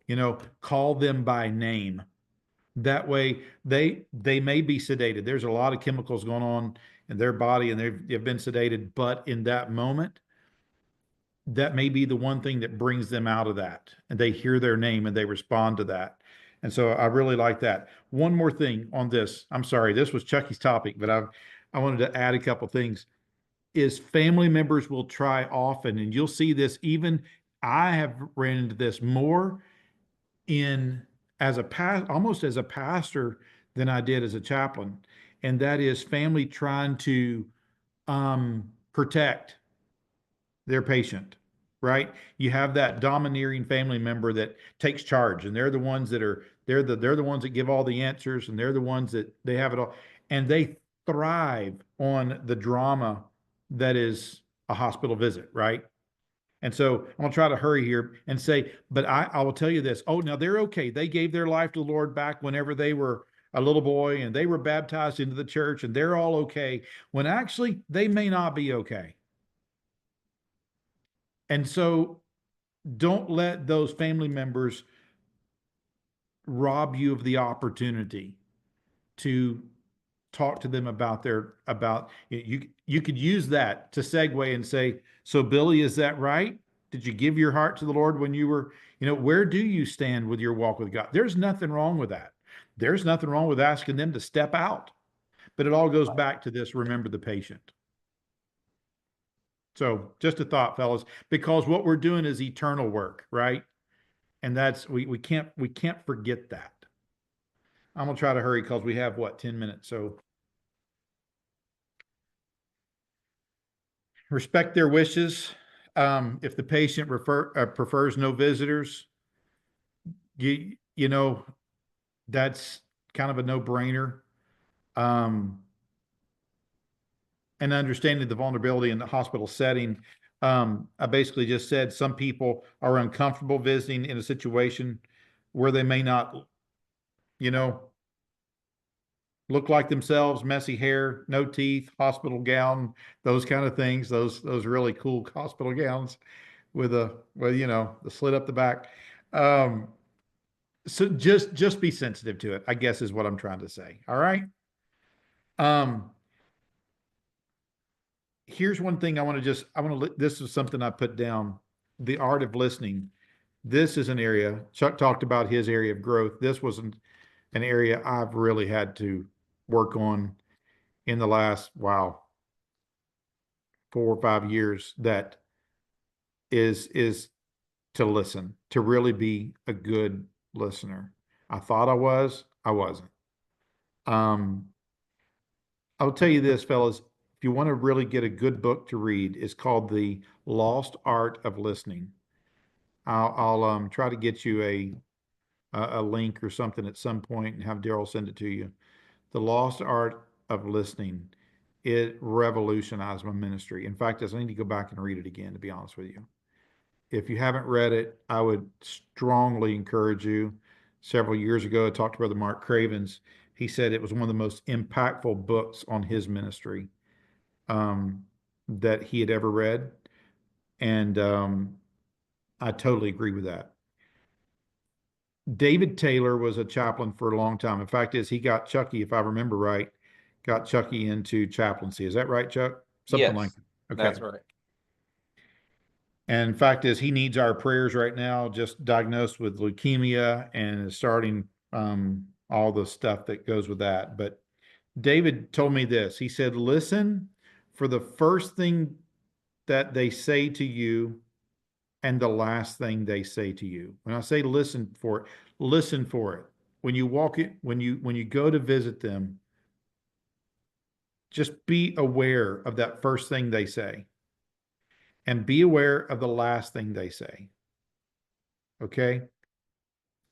[SPEAKER 2] call them by name. That way they may be sedated. There's a lot of chemicals going on in their body and they've been sedated, but in that moment, that may be the one thing that brings them out of that. And they hear their name and they respond to that. And so I really like that. One more thing on this. I'm sorry, this was Chucky's topic, but I wanted to add a couple things. Is family members will try often, and you'll see this even I have ran into this more in almost as a pastor than I did as a chaplain. And that is family trying to protect their patient, right? You have that domineering family member that takes charge, and they're the ones they're the ones that give all the answers, and they're the ones that they have it all, and they thrive on the drama that is a hospital visit, right? And so I'm gonna try to hurry here and say, but I will tell you this. Oh, now they're okay. They gave their life to the Lord back whenever they were a little boy and they were baptized into the church and they're all okay, when actually they may not be okay. And so don't let those family members rob you of the opportunity to talk to them about you could use that to segue and say, so Billy, is that right? Did you give your heart to the Lord when you were, where do you stand with your walk with God? There's nothing wrong with that. There's nothing wrong with asking them to step out, but it all goes back to this: remember the patient. So just a thought, fellas, because what we're doing is eternal work, right? And that's we can't forget that. I'm gonna try to hurry because we have 10 minutes. So respect their wishes. If the patient prefers no visitors, you know that's kind of a no-brainer. And understanding the vulnerability in the hospital setting. I basically just said some people are uncomfortable visiting in a situation where they may not, look like themselves, messy hair, no teeth, hospital gown, those kind of things, those really cool hospital gowns with the slit up the back. So just be sensitive to it, I guess is what I'm trying to say. All right. Here's one thing this is something I put down: the art of listening. This is an area Chuck talked about, his area of growth. This was an area I've really had to work on in the last 4 or 5 years. That is to listen, to really be a good listener. I thought I wasn't. I'll tell you this, fellas, if you want to really get a good book to read, it's called The Lost Art of Listening. I'll try to get you a link or something at some point and have Daryl send it to you. The Lost Art of Listening. It revolutionized my ministry. In fact, I need to go back and read it again, to be honest with you. If you haven't read it, I would strongly encourage you. Several years ago, I talked to Brother Mark Cravens. He said it was one of the most impactful books on his ministry that he had ever read. And I totally agree with that. David Taylor was a chaplain for a long time. In fact, he got Chucky, if I remember right, got Chucky into chaplaincy. Is that right, Chuck? Something like that. Okay.
[SPEAKER 3] That's right.
[SPEAKER 2] And in fact, he needs our prayers right now, just diagnosed with leukemia and is starting all the stuff that goes with that. But David told me this. He said, listen for the first thing that they say to you and the last thing they say to you. When I say listen for it, listen for it. When you when you go to visit them, just be aware of that first thing they say. And be aware of the last thing they say. Okay?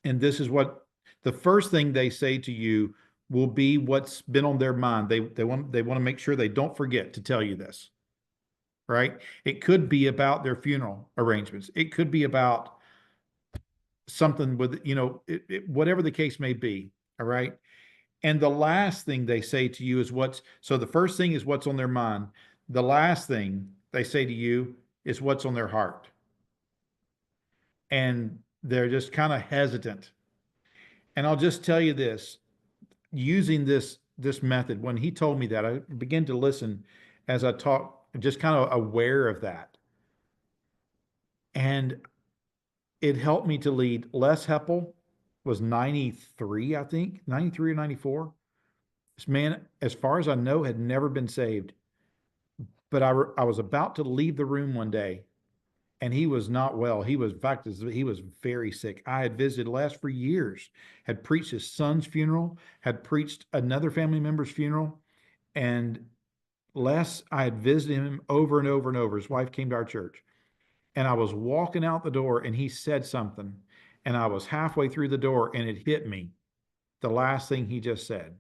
[SPEAKER 2] And this is what the first thing they say to you will be what's been on their mind. They want to make sure they don't forget to tell you this. Right? It could be about their funeral arrangements. It could be about something with, whatever the case may be. All right? And the last thing they say to you is so the first thing is what's on their mind. The last thing they say to you It's what's on their heart. And they're just kind of hesitant. And I'll just tell you this, using this method, when he told me that, I began to listen as I talk, just kind of aware of that. And it helped me to lead. Les Heppel was 93, I think, 93 or 94. This man, as far as I know, had never been saved. But I was about to leave the room one day and he was not well. He was, in fact, he was very sick. I had visited Les for years, had preached his son's funeral, had preached another family member's funeral. And Les, I had visited him over and over and over. His wife came to our church. And I was walking out the door and he said something. And I was halfway through the door and it hit me, the last thing he just said.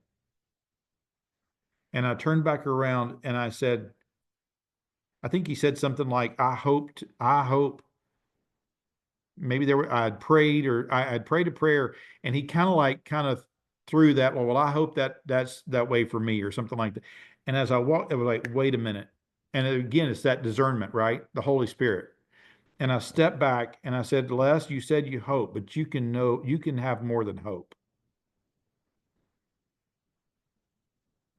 [SPEAKER 2] And I turned back around and I said, I think he said something like, I hope maybe I'd prayed or I'd prayed a prayer and he kind of threw that, well, I hope that's that way for me or something like that. And as I walked, it was like, wait a minute. And again, it's that discernment, right? The Holy Spirit. And I stepped back and I said, Les, you said you hope, but you can have more than hope.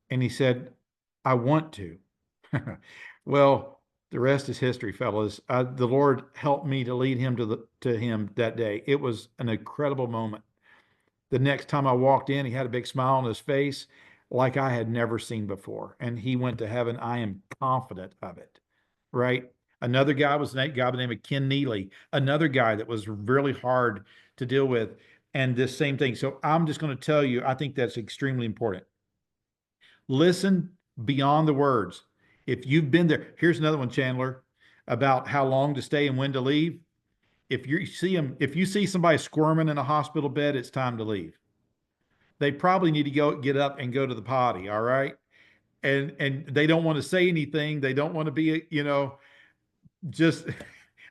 [SPEAKER 2] And he said, I want to. Well, the rest is history, fellas. The Lord helped me to lead him to him that day. It was an incredible moment. The next time I walked in, he had a big smile on his face like I had never seen before. And he went to heaven. I am confident of it, right? Another guy was a guy by the name of Ken Neely, another guy that was really hard to deal with. And this same thing. So I'm just going to tell you, I think that's extremely important. Listen beyond the words. If you've been there, here's another one, Chandler, about how long to stay and when to leave. If you see somebody squirming in a hospital bed, it's time to leave. They probably need to get up and go to the potty, all right? And they don't want to say anything. They don't want to be, just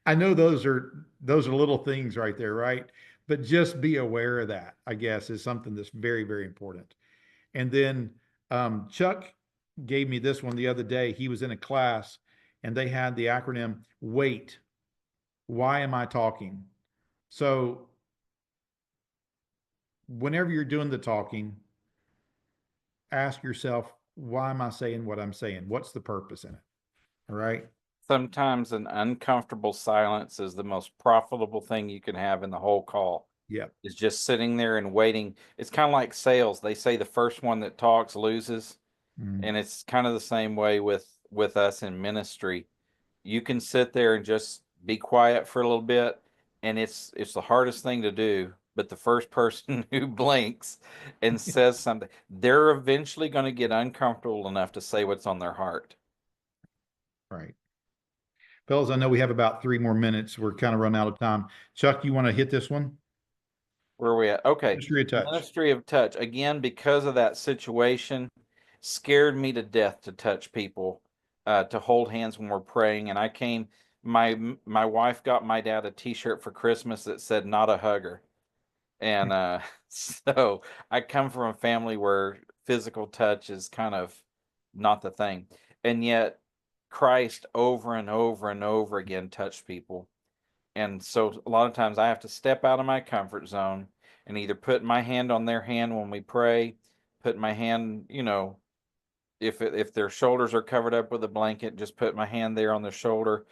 [SPEAKER 2] I know those are little things right there, right? But just be aware of that, I guess, is something that's very, very important. And then Chuck gave me this one the other day. He was in a class and they had the acronym WAIT. Why am I talking? So whenever you're doing the talking, ask yourself, why am I saying what I'm saying? What's the purpose in it? All right.
[SPEAKER 3] Sometimes an uncomfortable silence is the most profitable thing you can have in the whole call.
[SPEAKER 2] Yeah.
[SPEAKER 3] Is just sitting there and waiting. It's kind of like sales. They say the first one that talks loses.
[SPEAKER 2] Mm-hmm.
[SPEAKER 3] And it's kind of the same way with us in ministry. You can sit there and just be quiet for a little bit, and it's the hardest thing to do. But the first person who blinks and says something, they're eventually going to get uncomfortable enough to say what's on their heart.
[SPEAKER 2] Right. Fellas, I know we have about 3 more minutes. We're kind of running out of time. Chuck, you want to hit this one?
[SPEAKER 3] Where are we at? Okay.
[SPEAKER 2] Ministry of touch.
[SPEAKER 3] Ministry of touch. Again, because of that situation, scared me to death to touch people, to hold hands when we're praying. And I came, my wife got my dad a t-shirt for Christmas that said "not a hugger." And so I come from a family where physical touch is kind of not the thing. And yet Christ over and over and over again touched people. And so a lot of times I have to step out of my comfort zone and either put my hand on their hand when we pray, put my hand, if their shoulders are covered up with a blanket, just put my hand there on their shoulder,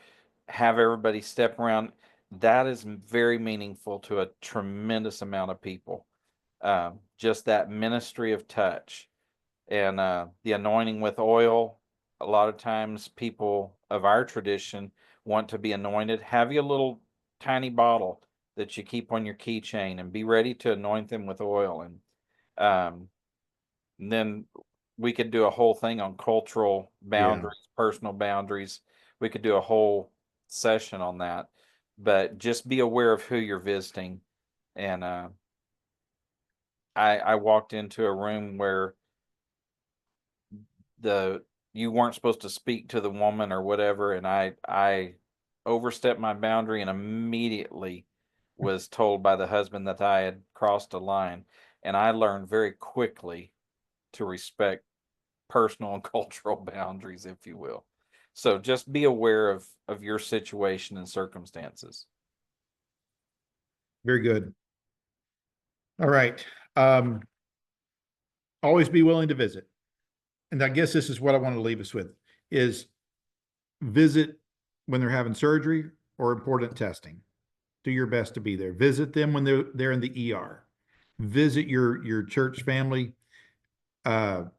[SPEAKER 3] have everybody step around. That is very meaningful to a tremendous amount of people. Just that ministry of touch and the anointing with oil. A lot of times people of our tradition want to be anointed. Have you a little tiny bottle that you keep on your keychain and be ready to anoint them with oil. And then we could do a whole thing on cultural boundaries, personal boundaries. We could do a whole session on that. But just be aware of who you're visiting. And I walked into a room where you weren't supposed to speak to the woman or whatever, and I overstepped my boundary and immediately was told by the husband that I had crossed a line. And I learned very quickly to respect personal and cultural boundaries, if you will. So just be aware of your situation and circumstances.
[SPEAKER 2] Very good. All right. Always be willing to visit. And I guess this is what I want to leave us with is visit when they're having surgery or important testing. Do your best to be there. Visit them when they're in the ER. Visit your church family, at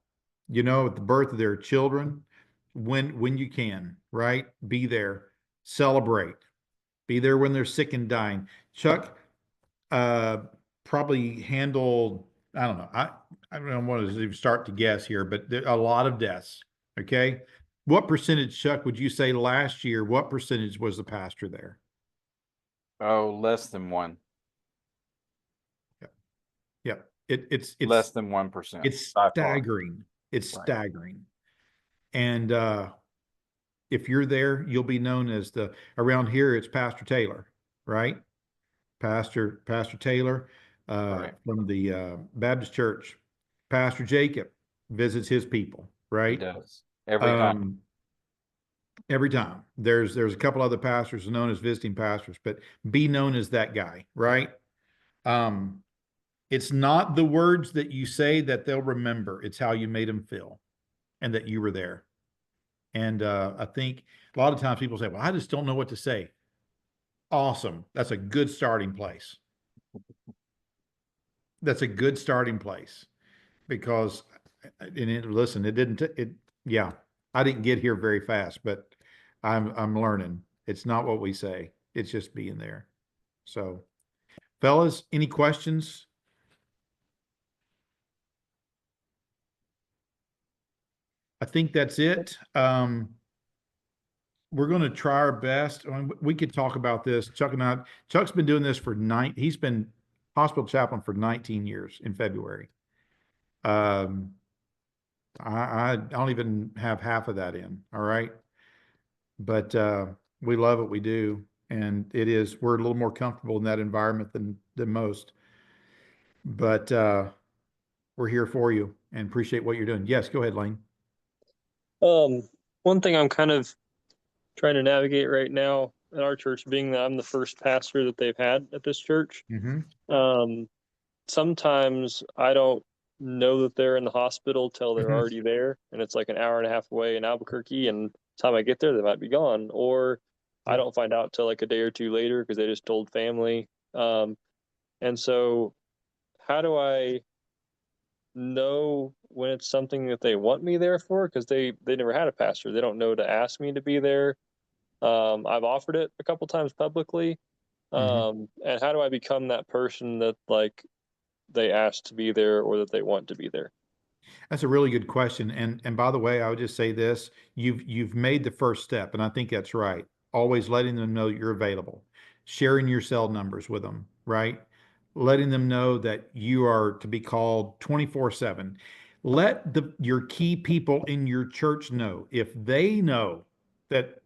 [SPEAKER 2] the birth of their children, when you can, right? Be there. Celebrate. Be there when they're sick and dying. Chuck probably handled, I don't know. I don't want to even start to guess here, but a lot of deaths. Okay. What percentage, Chuck, would you say last year? What percentage was the pastor there?
[SPEAKER 3] Oh, less than 1.
[SPEAKER 2] Yeah. It's
[SPEAKER 3] Less than 1%.
[SPEAKER 2] it's
[SPEAKER 3] by far.
[SPEAKER 2] staggering. It's
[SPEAKER 3] Right.
[SPEAKER 2] staggering. And if you're there, you'll be known as around here, it's Pastor Taylor, right? Pastor Taylor
[SPEAKER 3] Right.
[SPEAKER 2] from the Baptist Church. Pastor Jacob visits his people,
[SPEAKER 3] He
[SPEAKER 2] right?
[SPEAKER 3] does. Every time.
[SPEAKER 2] Every time. There's a couple other pastors known as visiting pastors, but be known as that guy, right? It's not the words that you say that they'll remember. It's how you made them feel and that you were there. And I think a lot of times people say, well, I just don't know what to say. Awesome. That's a good starting place. That's a good starting place because, listen, yeah, I didn't get here very fast, but I'm learning. It's not what we say. It's just being there. So, fellas, any questions? I think that's it. We're going to try our best. I mean, we could talk about this. Chuck's been doing this he's been hospital chaplain for 19 years in February. I don't even have half of that in. All right. But we love what we do. And we're a little more comfortable in that environment than most. But we're here for you and appreciate what you're doing. Yes, go ahead, Lane.
[SPEAKER 5] One thing I'm kind of trying to navigate right now at our church, being that I'm the first pastor that they've had at this church.
[SPEAKER 2] Mm-hmm.
[SPEAKER 5] Sometimes I don't know that they're in the hospital till they're already there, and it's like an hour and a half away in Albuquerque, and the time I get there, they might be gone, or I don't find out till like a day or two later because they just told family. And so how do I know when it's something that they want me there for? Because they never had a pastor. They don't know to ask me to be there. I've offered it a couple times publicly. And how do I become that person that like they asked to be there or that they want to be there?
[SPEAKER 2] That's a really good question. And by the way, I would just say this, you've made the first step, and I think that's right. Always letting them know you're available, sharing your cell numbers with them, right? Letting them know that you are to be called 24/7. Let your key people in your church know if they know that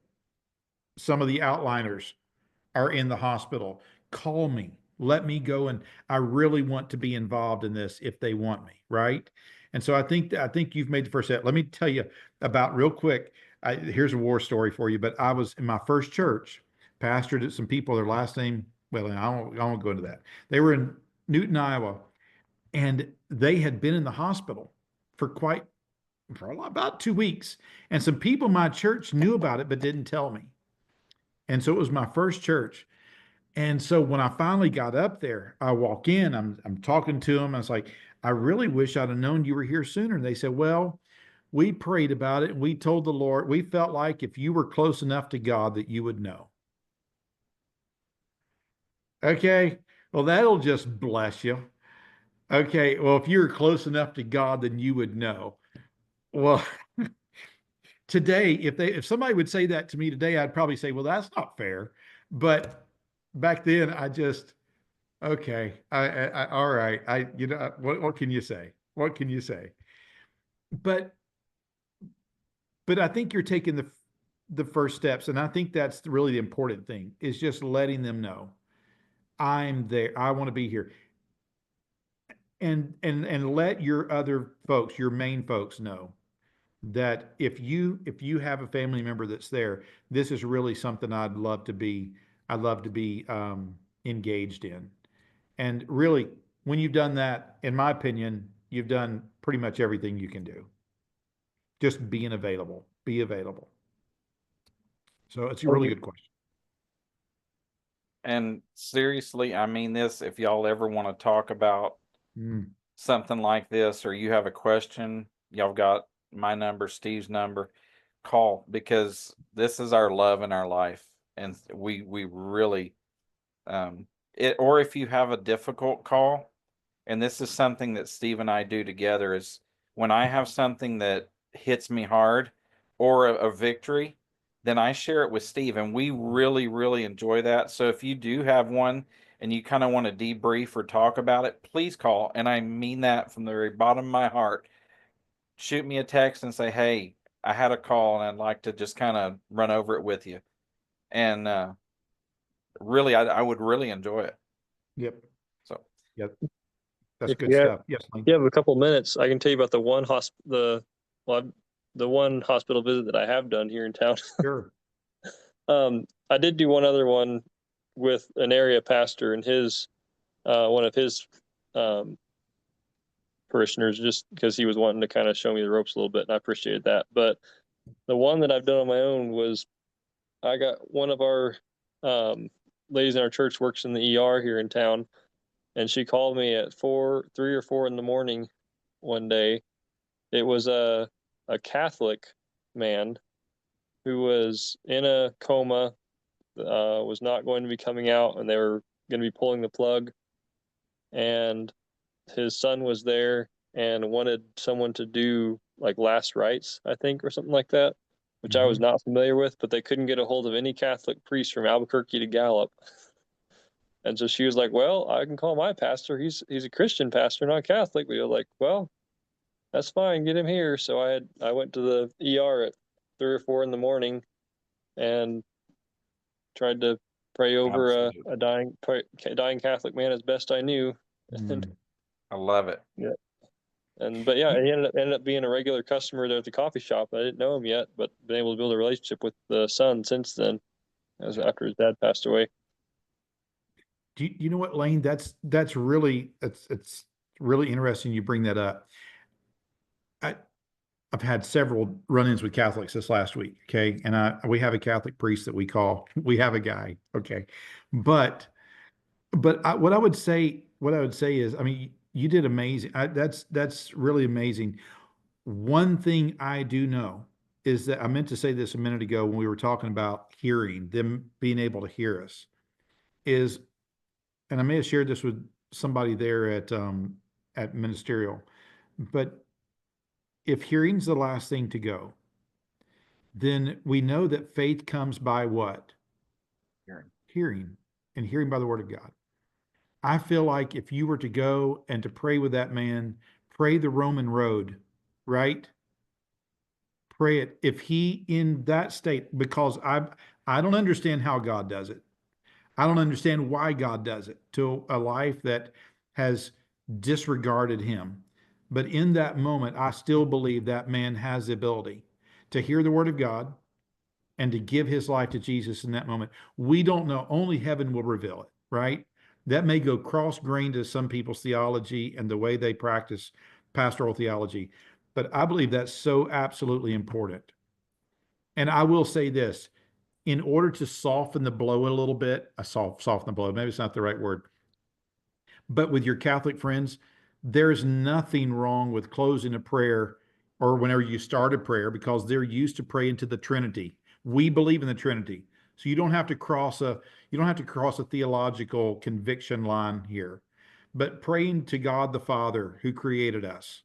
[SPEAKER 2] some of the outliners are in the hospital, call me. Let me go, and I really want to be involved in this if they want me, right? And so I think you've made the first step. Let me tell you about real quick. Here's a war story for you. But I was in my first church, pastored at some people. Their last name, well, I won't go into that. They were in Newton, Iowa, and they had been in the hospital for about 2 weeks. And some people in my church knew about it but didn't tell me. And so it was my first church. And so when I finally got up there, I walk in, I'm talking to them. I was like, I really wish I'd have known you were here sooner. And they said, well, we prayed about it and we told the Lord, we felt like if you were close enough to God that you would know. Okay. Well, that'll just bless you. Okay. Well, if you're close enough to God, then you would know. Well, today, if somebody would say that to me today, I'd probably say, well, that's not fair. But back then okay, all right. What can you say? What can you say? But I think you're taking the first steps, and I think that's really the important thing is just letting them know I'm there. I want to be here, and let your other folks, your main folks, know that if you have a family member that's there, this is really something I'd love to be engaged in. And really, when you've done that, in my opinion, you've done pretty much everything you can do. Just being available, be available. So it's a really good question.
[SPEAKER 3] And seriously, I mean this, if y'all ever want to talk about
[SPEAKER 2] Mm,
[SPEAKER 3] something like this, or you have a question, y'all got my number, Steve's number, call, because this is our love in our life. And we really, it, or if you have a difficult call, and this is something that Steve and I do together, is when I have something that hits me hard or a victory, then I share it with Steve, and we really, really enjoy that. So if you do have one and you kind of want to debrief or talk about it, please call. And I mean that from the very bottom of my heart. Shoot me a text and say, hey, I had a call and I'd like to just kind of run over it with you. And really, I would really enjoy it.
[SPEAKER 2] yep,
[SPEAKER 3] So,
[SPEAKER 2] yep. That's
[SPEAKER 5] If
[SPEAKER 2] good
[SPEAKER 5] you have,
[SPEAKER 2] stuff. Yes, Lane.
[SPEAKER 5] you have a couple minutes, I can tell you about the one hospital visit that I have done here in town.
[SPEAKER 2] Sure.
[SPEAKER 5] I did do one other one with an area pastor and his one of his um, parishioners, just because he was wanting to kind of show me the ropes a little bit, and I appreciated that. But the one that I've done on my own was I got one of our ladies in our church works in the ER here in town, and she called me at 3 or 4 in the morning one day. It was a Catholic man who was in a coma, was not going to be coming out, and they were going to be pulling the plug. And his son was there and wanted someone to do like last rites, I think, or something like that, which I was not familiar with, but they couldn't get a hold of any Catholic priest from Albuquerque to Gallup. And so she was like, well, I can call my pastor. He's a Christian pastor, not Catholic. We were like, well, that's fine, get him here. So I went to the ER at 3 or 4 in the morning and tried to pray over
[SPEAKER 3] absolutely.
[SPEAKER 5] a dying Catholic man as best I knew. And
[SPEAKER 3] I love it.
[SPEAKER 5] yeah. But yeah, he ended up being a regular customer there at the coffee shop. I didn't know him yet, but been able to build a relationship with the son since then, as after his dad passed away.
[SPEAKER 2] Do you know what, Lane? That's really it's really interesting you bring that up. I've had several run-ins with Catholics this last week. Okay, and we have a Catholic priest that we have a guy. Okay, but what I would say is, I mean, you did amazing. That's really amazing. One thing I do know is that I meant to say this a minute ago when we were talking about hearing, them being able to hear us, is, and I may have shared this with somebody there at ministerial, but if hearing's the last thing to go, then we know that faith comes by what?
[SPEAKER 3] Hearing.
[SPEAKER 2] Hearing, and hearing by the word of God. I feel like if you were to go and to pray with that man, pray the Roman road, right? Pray it. If he in that state, because I don't understand how God does it. I don't understand why God does it to a life that has disregarded him. But in that moment, I still believe that man has the ability to hear the word of God and to give his life to Jesus in that moment. We don't know. Only heaven will reveal it, right? That may go cross-grained to some people's theology and the way they practice pastoral theology. But I believe that's so absolutely important. And I will say this, in order to soften the blow a little bit, soften the blow, maybe it's not the right word, but with your Catholic friends, there's nothing wrong with closing a prayer or whenever you start a prayer because they're used to praying to the Trinity. We believe in the Trinity. So you don't have to cross a theological conviction line here. But praying to God the Father who created us.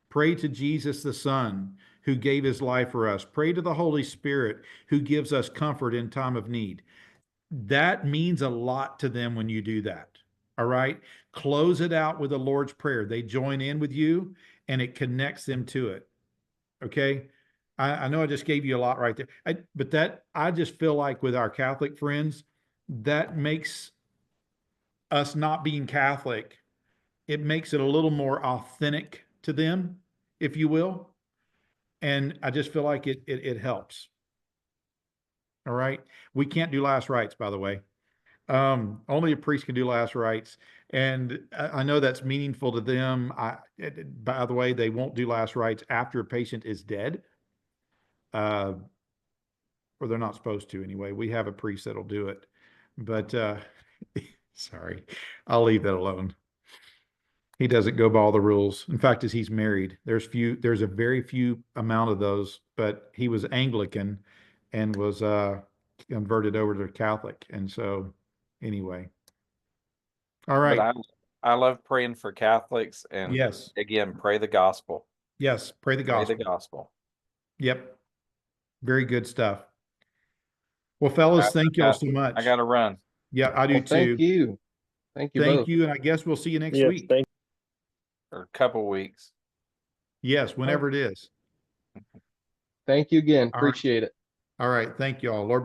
[SPEAKER 2] Pray to Jesus the Son who gave his life for us. Pray to the Holy Spirit who gives us comfort in time of need. That means a lot to them when you do that. All right. Close it out with the Lord's Prayer. They join in with you and it connects them to it. Okay. I know I just gave you a lot right there. But I just feel like with our Catholic friends, that makes us not being Catholic, it makes it a little more authentic to them, if you will. And I just feel like it helps. All right. We can't do last rites, by the way. Only a priest can do last rites. And I know that's meaningful to them. By the way, they won't do last rites after a patient is dead. Or they're not supposed to anyway. We have a priest that'll do it. But sorry, I'll leave that alone. He doesn't go by all the rules. In fact, as he's married, there's a very few amount of those, but he was Anglican and was converted over to Catholic. And so anyway. All right.
[SPEAKER 3] But I love praying for Catholics, and
[SPEAKER 2] Yes.
[SPEAKER 3] again, pray the gospel.
[SPEAKER 2] Yes. Pray the
[SPEAKER 3] Pray
[SPEAKER 2] gospel.
[SPEAKER 3] the gospel.
[SPEAKER 2] Yep. Very good stuff. Well, fellas, thank you all so much.
[SPEAKER 3] I got to run.
[SPEAKER 2] Yeah, I do
[SPEAKER 4] Well,
[SPEAKER 2] too.
[SPEAKER 4] thank you. Thank you
[SPEAKER 2] Thank
[SPEAKER 4] both.
[SPEAKER 2] you. And I guess we'll see you next
[SPEAKER 5] Yes,
[SPEAKER 2] week.
[SPEAKER 5] thank
[SPEAKER 3] Or a couple weeks.
[SPEAKER 2] Yes, whenever it is.
[SPEAKER 4] Thank you again.
[SPEAKER 2] All right.
[SPEAKER 4] Appreciate it.
[SPEAKER 2] All right. Thank you all. Lord